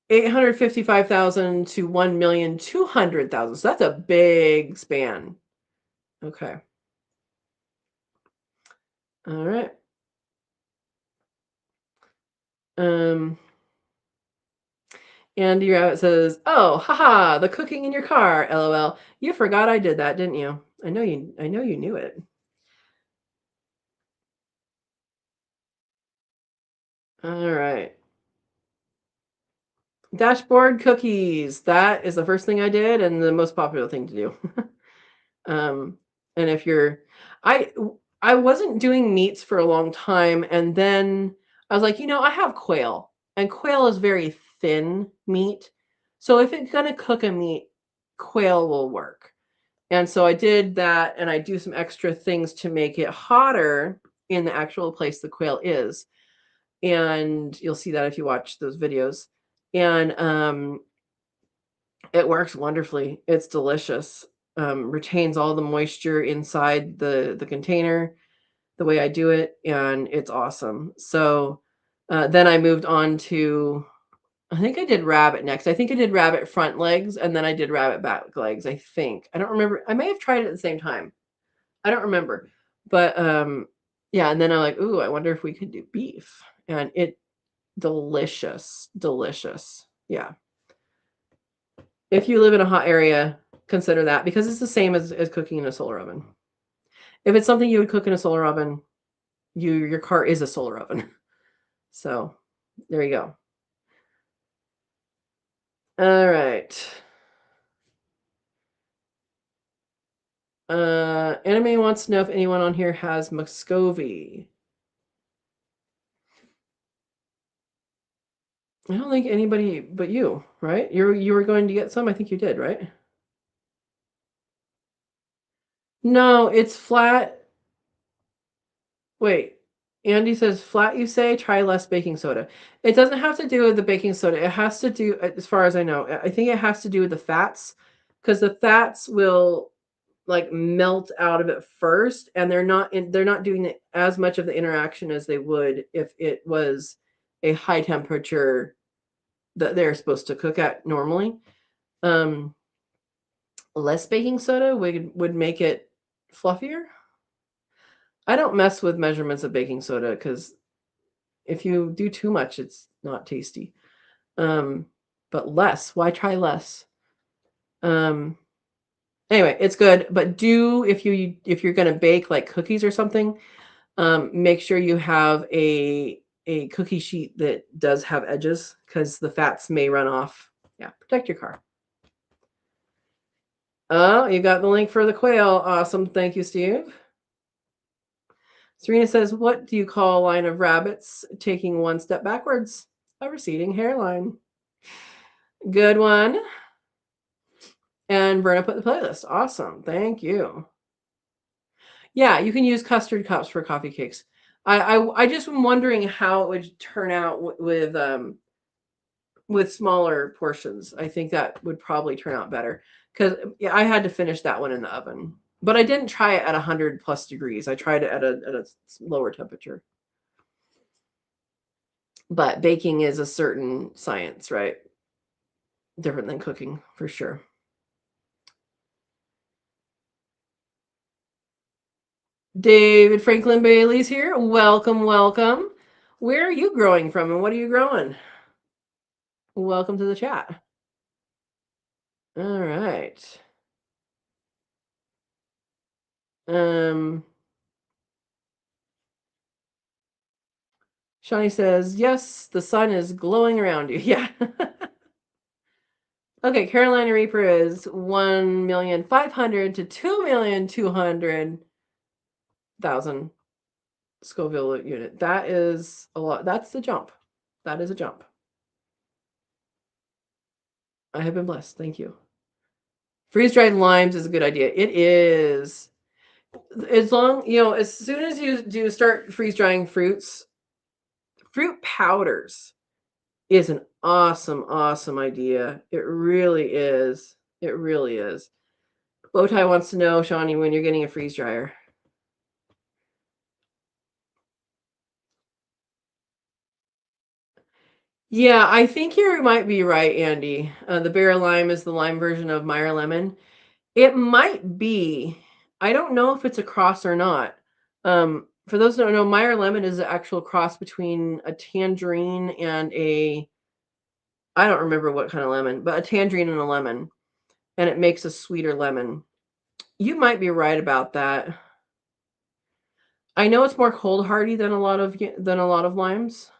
855,000 to 1,200,000. So that's a big span. Okay. All right. Andy Rabbit says, "Oh, haha, the cooking in your car, LOL. You forgot I did that, didn't you? I know you knew it." All right. Dashboard cookies. That is the first thing I did and the most popular thing to do. And if you're I wasn't doing meats for a long time, and then I was like, I have quail, and quail is very thin meat. So if it's gonna cook a meat, quail will work. And so I did that, and I do some extra things to make it hotter in the actual place the quail is. And you'll see that if you watch those videos. And it works wonderfully. It's delicious. Retains all the moisture inside the container the way I do it, and it's awesome. So then I moved on to, I think I did rabbit next. I think I did rabbit front legs, and then I did rabbit back legs. I think I don't remember. I may have tried it at the same time. I don't remember, but yeah. And then I'm like, ooh, I wonder if we could do beef, and it delicious, delicious. Yeah. If you live in a hot area, consider that, because it's the same as cooking in a solar oven. If it's something you would cook in a solar oven, your car is a solar oven. So there you go. All right. Anime wants to know if anyone on here has Muscovy. I don't think anybody but you, right? You were going to get some. I think you did, right? No, it's flat. Wait, Andy says, flat you say, try less baking soda. It doesn't have to do with the baking soda. It has to do, as far as I know, I think it has to do with the fats, because the fats will like melt out of it first, and they're not doing as much of the interaction as they would if it was a high temperature that they're supposed to cook at normally. Um, Less baking soda would make it fluffier. I don't mess with measurements of baking soda because if you do too much, it's not tasty. But less, why try less? Um, anyway, it's good, but if you're gonna bake like cookies or something, make sure you have a cookie sheet that does have edges because the fats may run off. Yeah, protect your car. Oh, you got the link for the quail. Awesome. Thank you, Steve. Serena says, what do you call a line of rabbits taking one step backwards? A receding hairline. Good one. And Verna put the playlist. Awesome. Thank you. Yeah, you can use custard cups for coffee cakes. I just am wondering how it would turn out with smaller portions. I think that would probably turn out better because yeah, I had to finish that one in the oven, but I didn't try it at 100 plus degrees. I tried it at a lower temperature. But baking is a certain science, right? Different than cooking for sure. David Franklin Bailey's here. Welcome, welcome. Where are you growing from and what are you growing? Welcome to the chat. All right. Shawnee says, yes, the sun is glowing around you. Yeah. Okay, Carolina Reaper is 1,500,000 to 2,200,000 Scoville unit. That is a lot. That's the jump. That is a jump. I have been blessed. Thank you. Freeze-dried limes is a good idea. It is. As long, as soon as you do start freeze-drying fruits, fruit powders is an awesome, awesome idea. It really is. It really is. Bowtie wants to know, Shawnee, when you're getting a freeze dryer. Yeah, I think you might be right, Andy. The Bear Lime is the lime version of Meyer Lemon. It might be. I don't know if it's a cross or not. For those who don't know, Meyer Lemon is the actual cross between a tangerine and I don't remember what kind of lemon, but a tangerine and a lemon, and it makes a sweeter lemon. You might be right about that. I know it's more cold hardy than a lot of limes.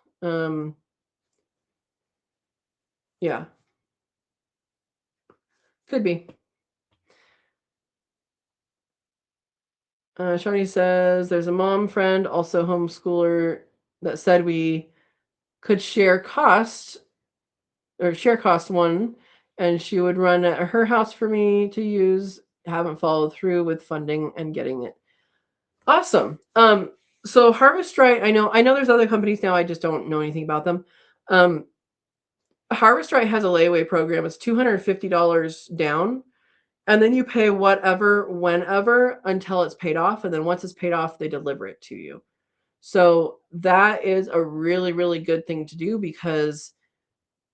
Yeah, could be. Shawnee says there's a mom friend, also homeschooler, that said we could share cost one, and she would run at her house for me to use. Haven't followed through with funding and getting it. Awesome. So Harvest Right, I know there's other companies now. I just don't know anything about them. Harvest Right has a layaway program. It's $250 down, and then you pay whatever, whenever, until it's paid off. And then once it's paid off, they deliver it to you. So that is a really, really good thing to do because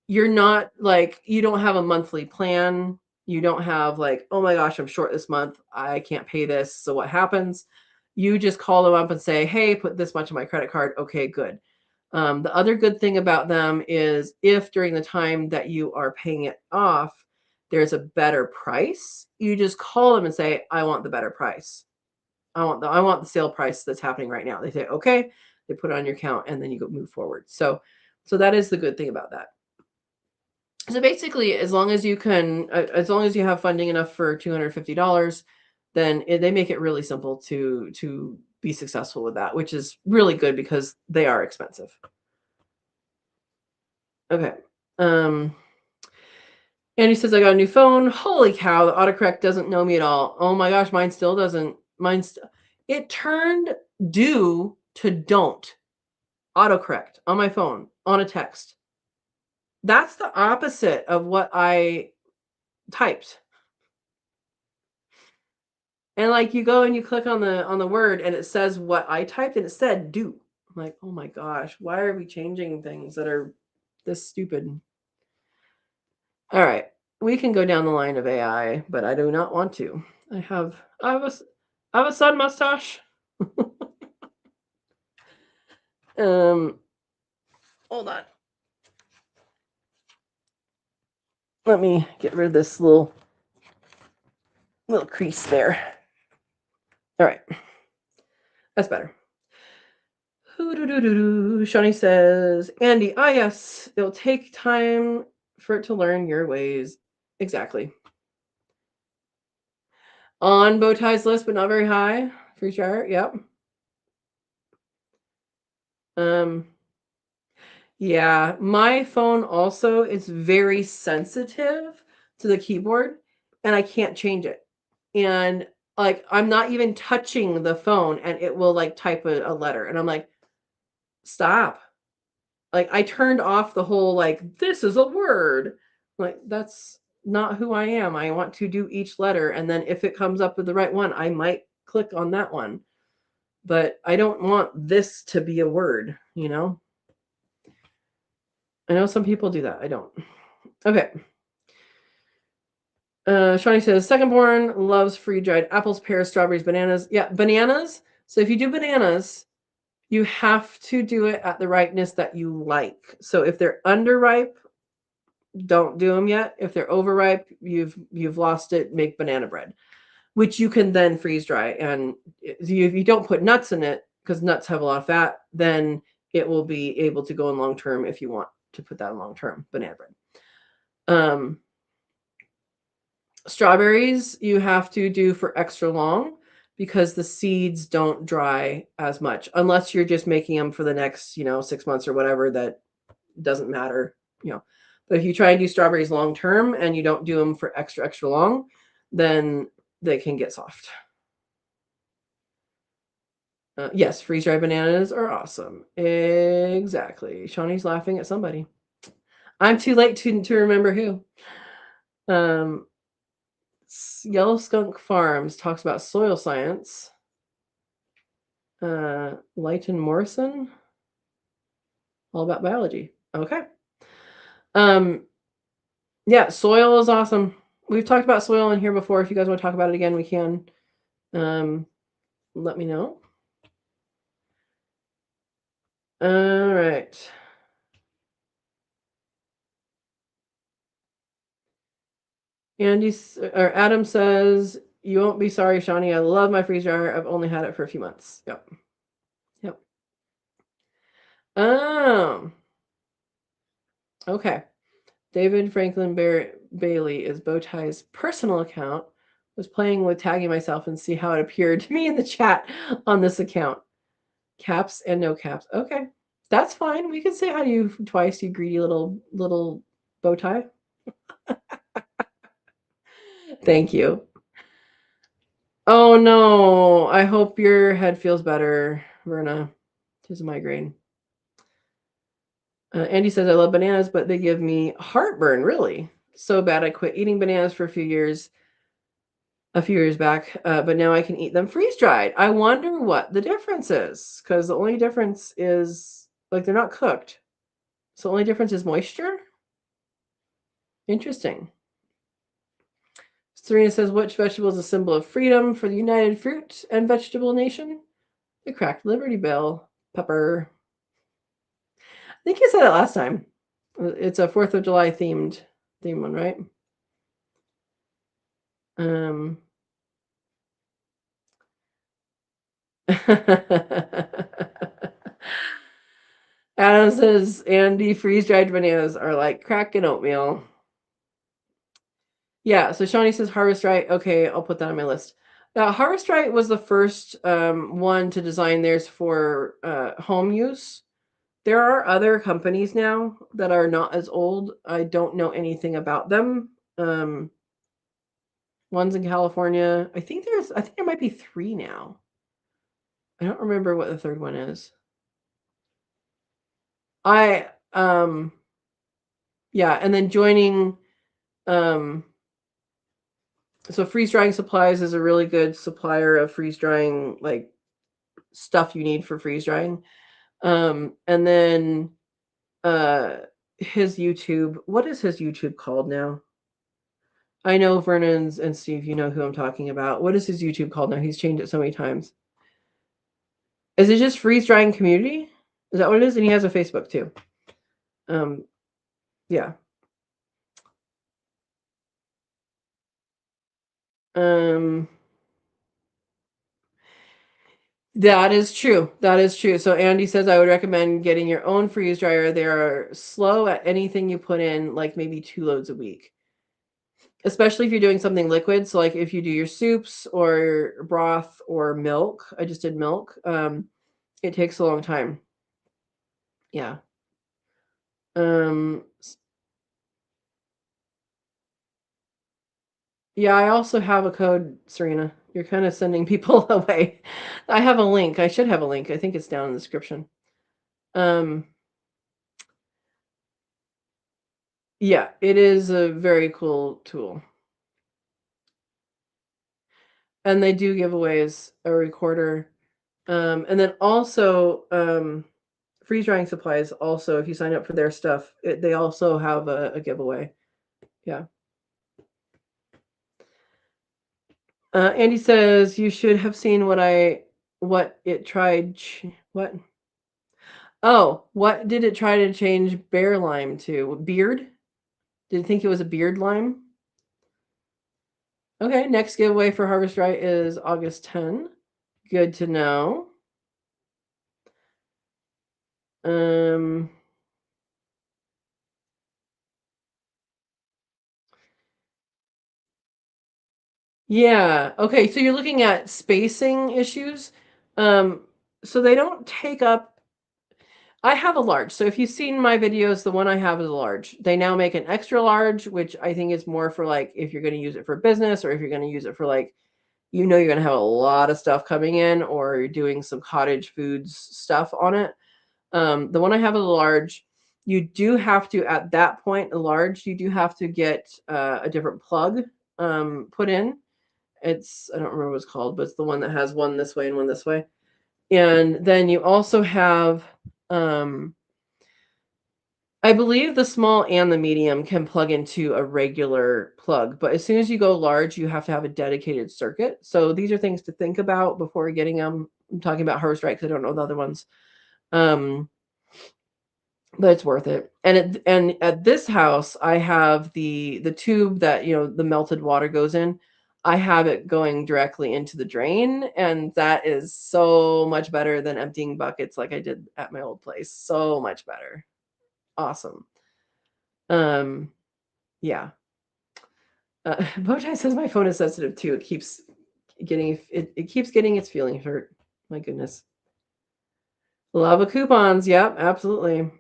you're not like, you don't have a monthly plan. You don't have like, oh my gosh, I'm short this month. I can't pay this. So what happens? You just call them up and say, hey, put this much on my credit card. Okay, good. The other good thing about them is if during the time that you are paying it off, there's a better price, you just call them and say, I want the better price. I want the sale price that's happening right now. They say, okay, they put it on your account and then you go move forward. So that is the good thing about that. So basically, as long as you have funding enough for $250, then they make it really simple to be successful with that, which is really good because they are expensive. Okay. Andy says, I got a new phone. Holy cow, the autocorrect doesn't know me at all. Oh my gosh, mine still doesn't. It turned do to don't autocorrect on my phone on a text. That's the opposite of what I typed. And like you go and you click on the word and it says what I typed and it said do. I'm like, oh my gosh, why are we changing things that are this stupid? All right. We can go down the line of AI, but I do not want to. I have a sun mustache. Hold on. Let me get rid of this little crease there. All right. That's better. Shawnee says, Andy, yes, it'll take time for it to learn your ways. Exactly. On Bowtie's list, but not very high. Freeze dryer, yep. Yeah, my phone also is very sensitive to the keyboard and I can't change it. And like I'm not even touching the phone and it will like type a letter and I'm like, stop. Like I turned off the whole like this is a word. Like that's not who I am. I want to do each letter and then if it comes up with the right one, I might click on that one. But I don't want this to be a word, you know? I know some people do that. I don't. Okay. Shawnee says, second born loves free-dried apples, pears, strawberries, bananas. Yeah, bananas. So if you do bananas, you have to do it at the ripeness that you like. So if they're underripe, don't do them yet. If they're overripe, you've lost it. Make banana bread, which you can then freeze dry. And if you don't put nuts in it, because nuts have a lot of fat, then it will be able to go in long term if you want to put that in long term banana bread. Strawberries you have to do for extra long because the seeds don't dry as much unless you're just making them for the next 6 months or whatever. That doesn't matter. But if you try and do strawberries long term and you don't do them for extra long, then they can get soft. Yes, freeze dried bananas are awesome. Exactly. Shawnee's laughing at somebody. I'm too late to remember who. Yellow Skunk Farms talks about soil science. Leighton Morrison, all about biology. Okay. Yeah, soil is awesome. We've talked about soil in here before. If you guys want to talk about it again, we can. Let me know. All right. Adam says, you won't be sorry, Shawnee. I love my freeze dryer. I've only had it for a few months. Yep. Okay. David Franklin Bailey is Bowtie's personal account. Was playing with tagging myself and see how it appeared to me in the chat on this account. Caps and no caps. Okay. That's fine. We can say hi to you twice, you greedy little Bowtie. Thank you. Oh no. I hope your head feels better, Verna. Tis a migraine. Andy says, I love bananas, but they give me heartburn, really. So bad I quit eating bananas for a few years back, but now I can eat them freeze-dried. I wonder what the difference is, because the only difference is, like, they're not cooked. So the only difference is moisture? Interesting. Serena says, which vegetable is a symbol of freedom for the United Fruit and Vegetable Nation? The cracked Liberty Bell. Pepper. I think you said it last time. It's a 4th of July themed one, right? Adam says, Andy, freeze-dried bananas are like crack and oatmeal. Yeah, so Shawnee says Harvest Right. Okay, I'll put that on my list. Harvest Right was the first one to design theirs for home use. There are other companies now that are not as old. I don't know anything about them. One's in California. I think there might be 3 now. I don't remember what the third one is. I yeah, and then joining um so freeze drying supplies is a really good supplier of freeze drying like stuff you need for freeze drying. And then uh his YouTube, what is his YouTube called now? I know Vernon's and Steve, you know who I'm talking about. What is his YouTube called now? He's changed it so many times. Is it just freeze drying community? Is that what it is? And he has a Facebook too. Um, yeah. Um, that is true. That is true. So Andy says I would recommend getting your own freeze dryer. They are slow at anything you put in, like maybe 2 loads a week. Especially if you're doing something liquid. So like if you do your soups or broth or milk, I just did milk. It takes a long time. Yeah. Um, yeah, I also have a code, Serena. You're kind of sending people away. I have a link. I should have a link. I think it's down in the description. Um, yeah, it is a very cool tool. And they do giveaways, a recorder. And then also freeze drying supplies also if you sign up for their stuff, they also have a giveaway. Yeah. Andy says you should have seen what it tried what what did it try to change bear lime to? Beard? Did it think it was a beard lime? Okay, next giveaway for Harvest Right is August 10. Good to know. Um, yeah. Okay, so you're looking at spacing issues. Um, so they don't take up. I have a large. So if you've seen my videos, the one I have is a large. They now make an extra large, which I think is more for like if you're going to use it for business or if you're going to use it for like you're going to have a lot of stuff coming in or you're doing some cottage foods stuff on it. The one I have is a large. You do have to, at that point, a large, you do have to get a different plug put in. I don't remember what it's called, but it's the one that has one this way and one this way. And then you also have, um, I believe the small and the medium can plug into a regular plug, but as soon as you go large, you have to have a dedicated circuit. So these are things to think about before getting them. I'm talking about Harvest Right because I don't know the other ones. Um, but it's worth it. And at this house, I have the tube that the melted water goes in. I have it going directly into the drain, and that is so much better than emptying buckets like I did at my old place. So much better. Awesome. Um, yeah. Bowtie says my phone is sensitive too. It keeps getting its feelings hurt. My goodness. Lava coupons. Yep, absolutely.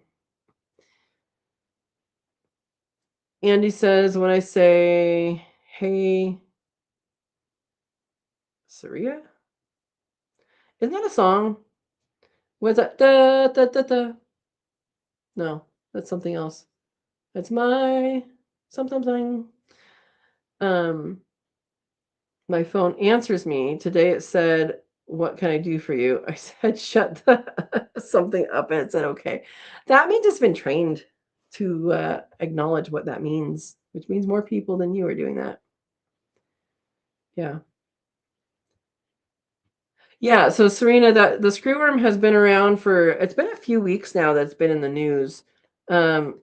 Andy says, when I say, hey, Saria? Isn't that a song? What's that? Da, da, da, da. No, that's something else. That's my something. Um, my phone answers me. Today it said, what can I do for you? I said, shut the something up, and it said, okay. That means it's been trained to acknowledge what that means, which means more people than you are doing that. Yeah. Yeah, so Serena, that the screwworm has been around it's been a few weeks now that's been in the news.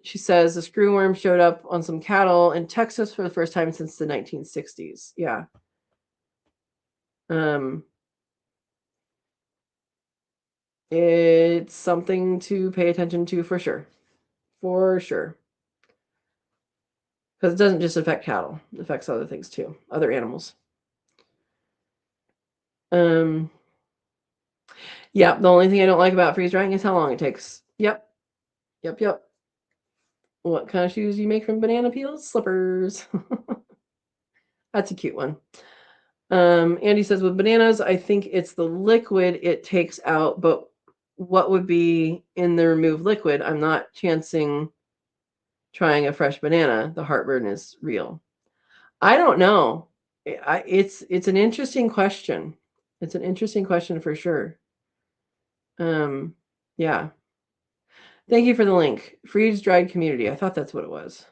She says the screwworm showed up on some cattle in Texas for the first time since the 1960s. Yeah. Um, it's something to pay attention to for sure. For sure. Because it doesn't just affect cattle, it affects other things too, other animals. Um, yeah, the only thing I don't like about freeze drying is how long it takes. Yep. Yep, yep. What kind of shoes do you make from banana peels? Slippers. That's a cute one. Andy says with bananas, I think it's the liquid it takes out, but what would be in the removed liquid, I'm not chancing trying a fresh banana. The heartburn is real. I don't know. It's an interesting question. It's an interesting question for sure. Yeah. Thank you for the link. Freeze dried community. I thought that's what it was.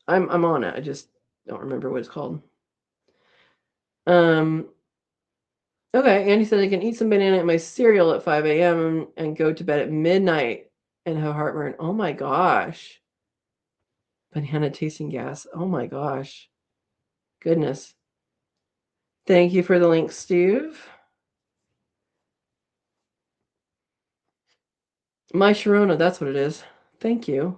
I'm on it. I just don't remember what it's called. Okay, Andy said I can eat some banana in my cereal at 5 a.m. and go to bed at midnight and have heartburn. Oh my gosh. Banana tasting gas. Oh my gosh. Goodness. Thank you for the link, Steve. My Sharona, that's what it is. Thank you.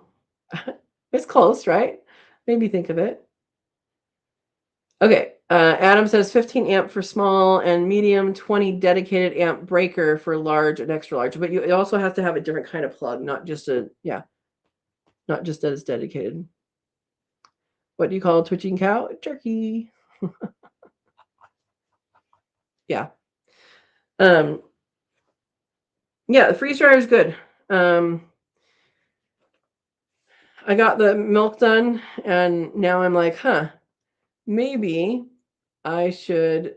It's close, right? Made me think of it. Okay. Adam says 15 amp for small and medium, 20 dedicated amp breaker for large and extra large. But you also have to have a different kind of plug, not just not just that it's dedicated. What do you call a twitching cow? Turkey. Yeah. Yeah, the freeze dryer is good. I got the milk done, and now I'm like, maybe I should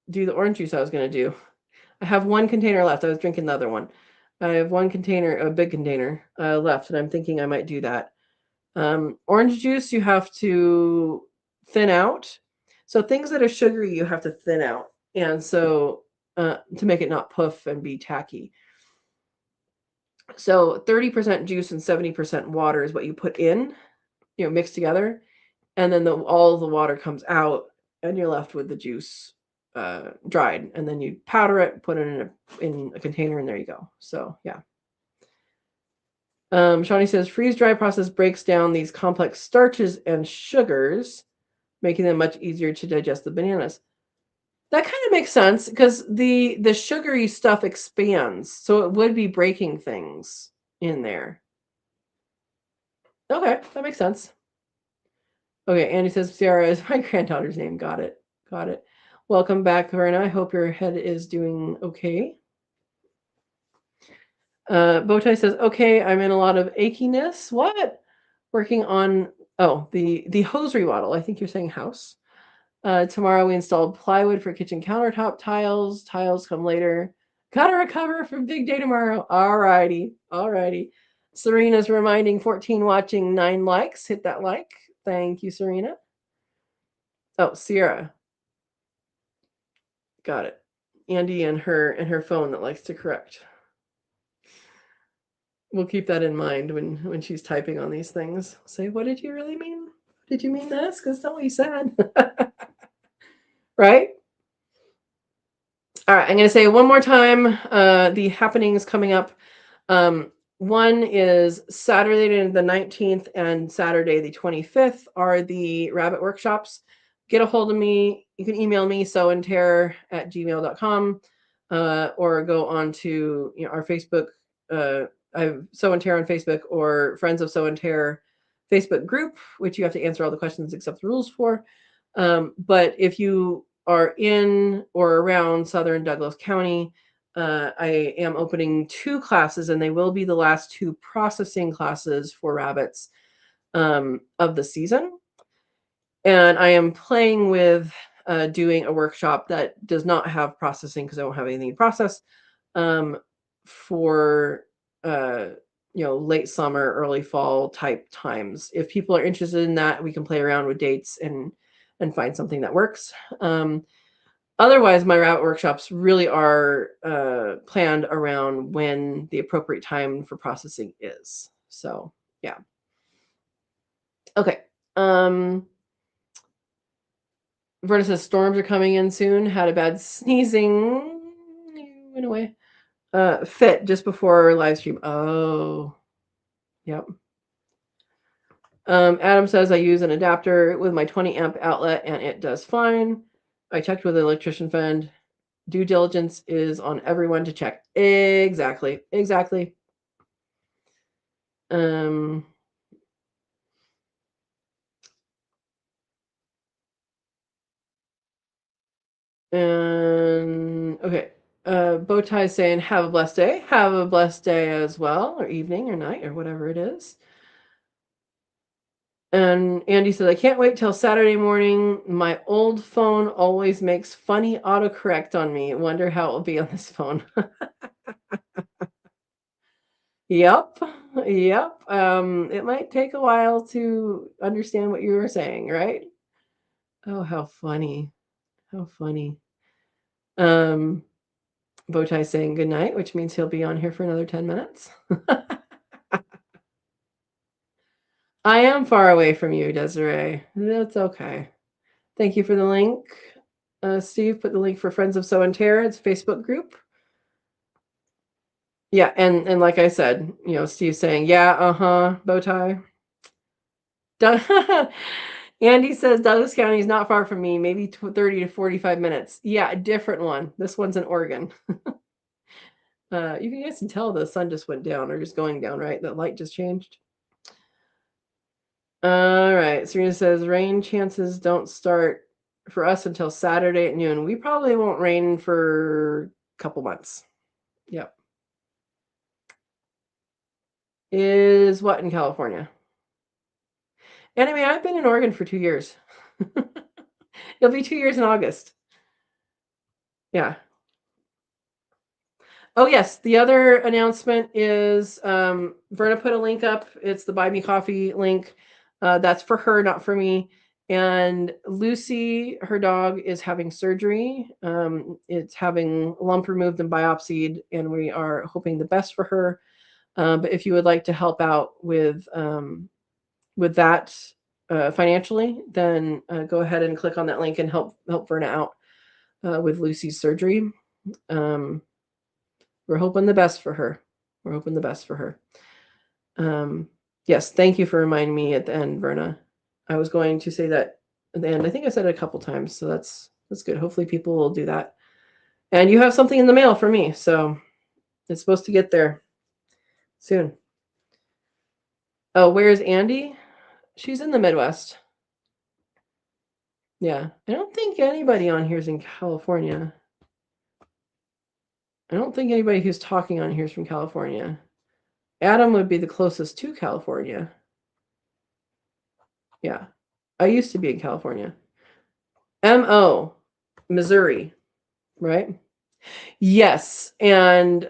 do the orange juice I was going to do. I have one container left. I was drinking the other one. I have one container, a big container left, and I'm thinking I might do that. Orange juice, you have to thin out. So things that are sugary, you have to thin out. And so to make it not puff and be tacky. So 30% juice and 70% water is what you put in, mixed together. And then all the water comes out and you're left with the juice dried. And then you powder it, put it in a container, and there you go. So, yeah. Shawnee says freeze dry process breaks down these complex starches and sugars, making them much easier to digest the bananas. That kind of makes sense because the sugary stuff expands, so it would be breaking things in there. Okay, that makes sense. Okay, Andy says Ciara is my granddaughter's name. Got it. Got it. Welcome back, Verna. I hope your head is doing okay. Bowtie says, okay, I'm in a lot of achiness. What? Working on, the hose remodel. I think you're saying house. Tomorrow we installed plywood for kitchen countertop tiles. Tiles come later. Gotta recover from big day tomorrow. Alrighty. Serena's reminding 14 watching, 9 likes. Hit that like. Thank you, Serena. Oh, Sierra. Got it. Andy and her phone that likes to correct. We'll keep that in mind when she's typing on these things. Say, what did you really mean? Did you mean this? Because that's what you said. Right? All right, I'm going to say one more time the happenings coming up. One is Saturday the 19th and Saturday the 25th are the rabbit workshops. Get a hold of me. You can email me, soandtare@gmail.com, or go on to our Facebook. I have Sow and Tare on Facebook, or Friends of Sow and Tare Facebook group, which you have to answer all the questions except the rules for. But if you are in or around Southern Douglas County, I am opening 2 classes, and they will be the last 2 processing classes for rabbits of the season. And I am playing with doing a workshop that does not have processing because I don't have anything to process for late summer, early fall type times. If people are interested in that, we can play around with dates and find something that works. Otherwise, my rabbit workshops really are planned around when the appropriate time for processing is. So, yeah. Okay. Verna says storms are coming in soon. Had a bad sneezing. Went away. Fit just before live stream. Oh, yep. Adam says I use an adapter with my 20 amp outlet and it does fine. I checked with an electrician friend. Due diligence is on everyone to check. Exactly. And okay. Bowtie saying, have a blessed day. Have a blessed day as well, or evening or night or whatever it is. And Andy says, I can't wait till Saturday morning. My old phone always makes funny autocorrect on me. Wonder how it will be on this phone. Yep. Yep. It might take a while to understand what you were saying, right? Oh, how funny. How funny. Bowtie saying good night, which means he'll be on here for another 10 minutes. I am far away from you, Desiree. That's okay. Thank you for the link. Steve put the link for Friends of Sow and Tare. It's a Facebook group. Yeah, and like I said, Steve saying, yeah, Bowtie. Andy says Douglas County is not far from me, maybe 30 to 45 minutes. Yeah, a different one. This one's in Oregon. You guys can tell the sun just went down or just going down, right? The light just changed. All right. Serena says rain chances don't start for us until Saturday at noon. We probably won't rain for a couple months. Yep. Is what in California? Anyway, I've been in Oregon for 2 years. It'll be 2 years in August. Yeah. Oh, yes. The other announcement is Verna put a link up. It's the Buy Me Coffee link. That's for her, not for me. And Lucy, her dog, is having surgery. It's having a lump removed and biopsied, and we are hoping the best for her. But if you would like to help out with that financially, then go ahead and click on that link and help Verna out with Lucy's surgery. We're hoping the best for her. We're hoping the best for her. Yes, thank you for reminding me at the end, Verna. I was going to say that at the end. I think I said it a couple times, so that's good. Hopefully people will do that. And you have something in the mail for me, so it's supposed to get there soon. Oh, where's Andy? She's in the Midwest. Yeah, I don't think anybody on here is in California. I don't think anybody who's talking on here is from California. Adam would be the closest to California. Yeah. I used to be in California. M.O., Missouri, right? Yes. And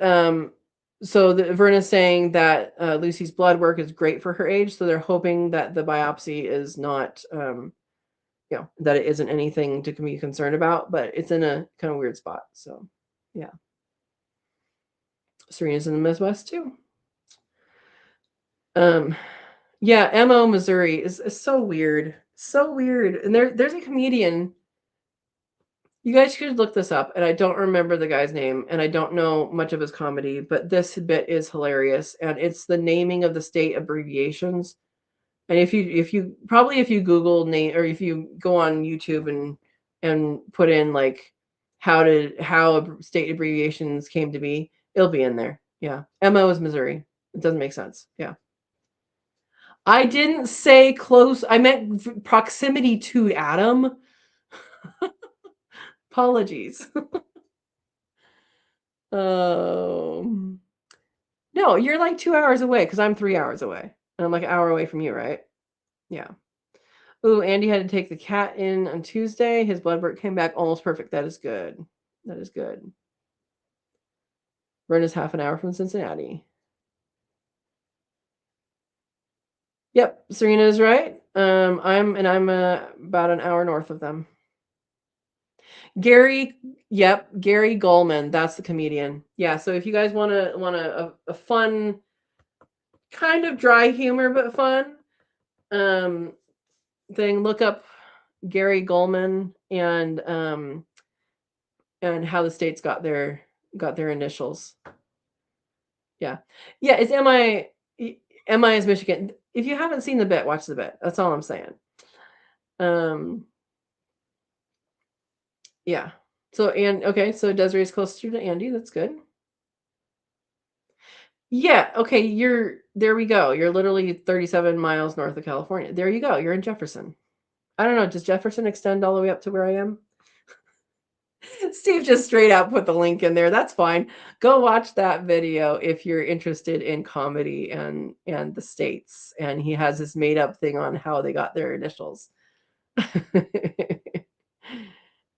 so Verna's saying that Lucy's blood work is great for her age. So they're hoping that the biopsy is not, that it isn't anything to be concerned about, but it's in a kind of weird spot. So, yeah. Serena's in the Midwest too. Yeah, M.O. Missouri is so weird. So weird. And there's a comedian. You guys should look this up, and I don't remember the guy's name, and I don't know much of his comedy, but this bit is hilarious, and it's the naming of the state abbreviations. And if you Google name, or if you go on YouTube and put in like how state abbreviations came to be, it'll be in there. Yeah, MO is Missouri. It doesn't make sense. Yeah. I didn't say close. I meant proximity to Adam. Apologies. No, you're like 2 hours away because I'm 3 hours away. And I'm like an hour away from you, right? Yeah. Ooh, Andy had to take the cat in on Tuesday. His blood work came back almost perfect. That is good. That is good. Verna's half an hour from Cincinnati. Yep, Serena is right. I'm about an hour north of them. Gary Goldman. That's the comedian. Yeah. So if you guys want a fun, kind of dry humor but fun thing, look up Gary Goldman and how the states got their initials. Yeah. It's MI is Michigan. If you haven't seen the bit, watch the bit. That's all I'm saying. Yeah. So so Desiree's closer to Andy. That's good. Yeah. Okay. There we go. You're literally 37 miles north of California. There you go. You're in Jefferson. I don't know. Does Jefferson extend all the way up to where I am? Steve just straight out put the link in there. That's fine. Go watch that video if you're interested in comedy and the states. And he has this made up thing on how they got their initials.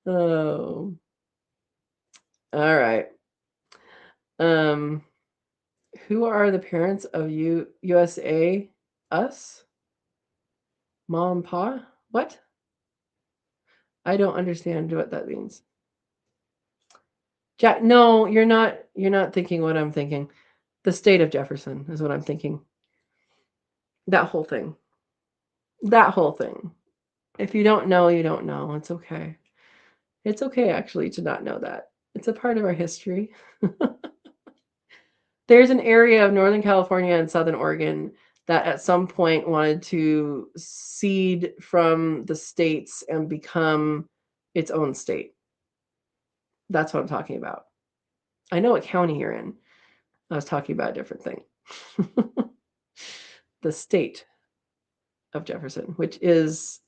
Oh, all right. Um, who are the parents of USA? Us? Mom, pa? What? I don't understand what that means. Jack, no, you're not thinking what I'm thinking. The state of Jefferson is what I'm thinking. That whole thing. That whole thing. If you don't know, you don't know. It's okay. It's okay actually to not know that. It's a part of our history. There's an area of Northern California and Southern Oregon that at some point wanted to cede from the states and become its own state. That's what I'm talking about. I know what county you're in. I was talking about a different thing. The state of Jefferson, which is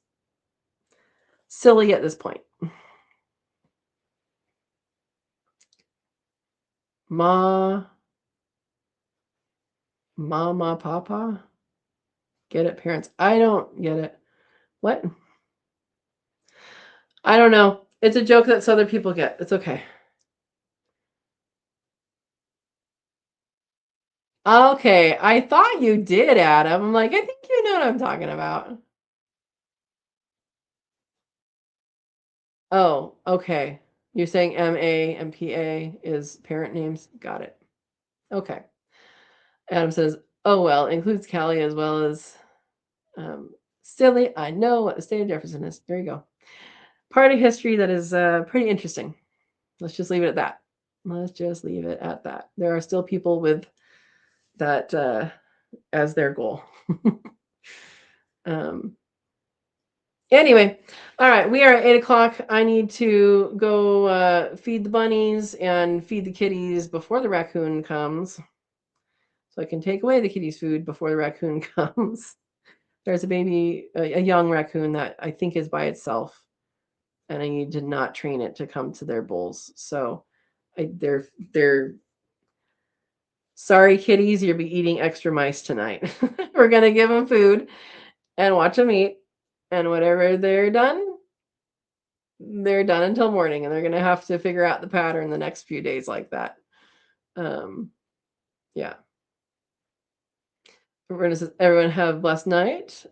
silly at this point. Mama, papa? Get it, parents? I don't get it. What? I don't know. It's a joke that Southern people get. It's okay. Okay, I thought you did, Adam. I'm like, I think you know what I'm talking about. Oh, okay. You're saying MA and PA is parent names? Got it. Okay. Adam says, oh, well, includes Cali as well as silly. I know what the state of Jefferson is. There you go. Part of history that is pretty interesting. Let's just leave it at that. Let's just leave it at that. There are still people with that as their goal. Anyway, all right, we are at 8 o'clock. I need to go feed the bunnies and feed the kitties before the raccoon comes. So I can take away the kitties' food before the raccoon comes. There's a baby, a young raccoon that I think is by itself, and I need to not train it to come to their bowls. So they're sorry, kitties, you'll be eating extra mice tonight. We're gonna give them food and watch them eat, and whatever they're done until morning, and they're gonna have to figure out the pattern the next few days like that. Yeah. Everyone have a blessed night.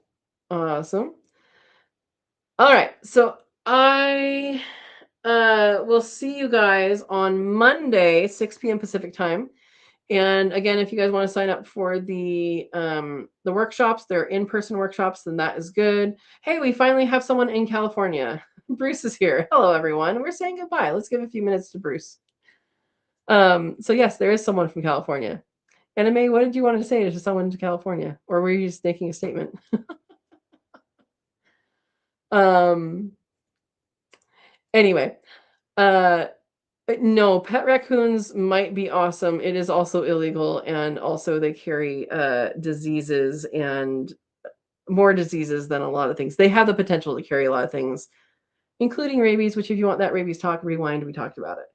Awesome. All right, so I will see you guys on Monday, 6 p.m. Pacific time. And again, if you guys want to sign up for the workshops, they're in-person workshops, then that is good. Hey, we finally have someone in California. Bruce is here. Hello, everyone. We're saying goodbye. Let's give a few minutes to Bruce. So yes, there is someone from California. Anime, what did you want to say to someone in California? Or were you just making a statement? Anyway, no, pet raccoons might be awesome. It is also illegal, and also they carry diseases and more diseases than a lot of things. They have the potential to carry a lot of things, including rabies, which if you want that rabies talk, rewind, we talked about it.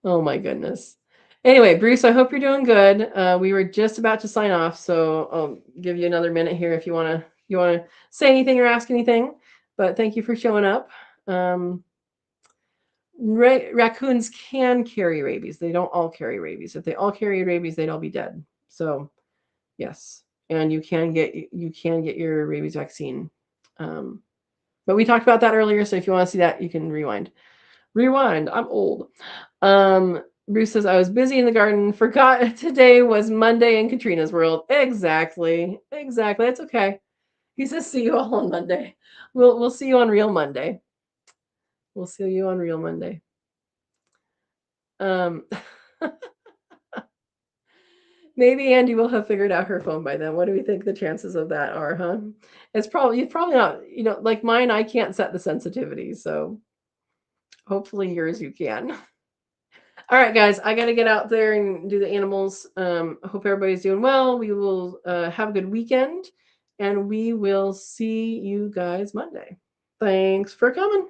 Oh my goodness. Anyway, Bruce, I hope you're doing good. We were just about to sign off, so I'll give you another minute here if you want to say anything or ask anything. But thank you for showing up. Raccoons can carry rabies. They don't all carry rabies. If they all carry rabies, they'd all be dead. So, yes, and you can get your rabies vaccine. But we talked about that earlier, so if you want to see that, you can rewind. Rewind. I'm old. Bruce says, I was busy in the garden. Forgot today was Monday in Katrina's world. Exactly. It's okay. He says, see you all on Monday. We'll see you on Real Monday. We'll see you on Real Monday. Maybe Andy will have figured out her phone by then. What do we think the chances of that are, huh? It's probably not, like mine, I can't set the sensitivity, so hopefully yours you can. All right, guys, I got to get out there and do the animals. Hope everybody's doing well. We will have a good weekend, and we will see you guys Monday. Thanks for coming.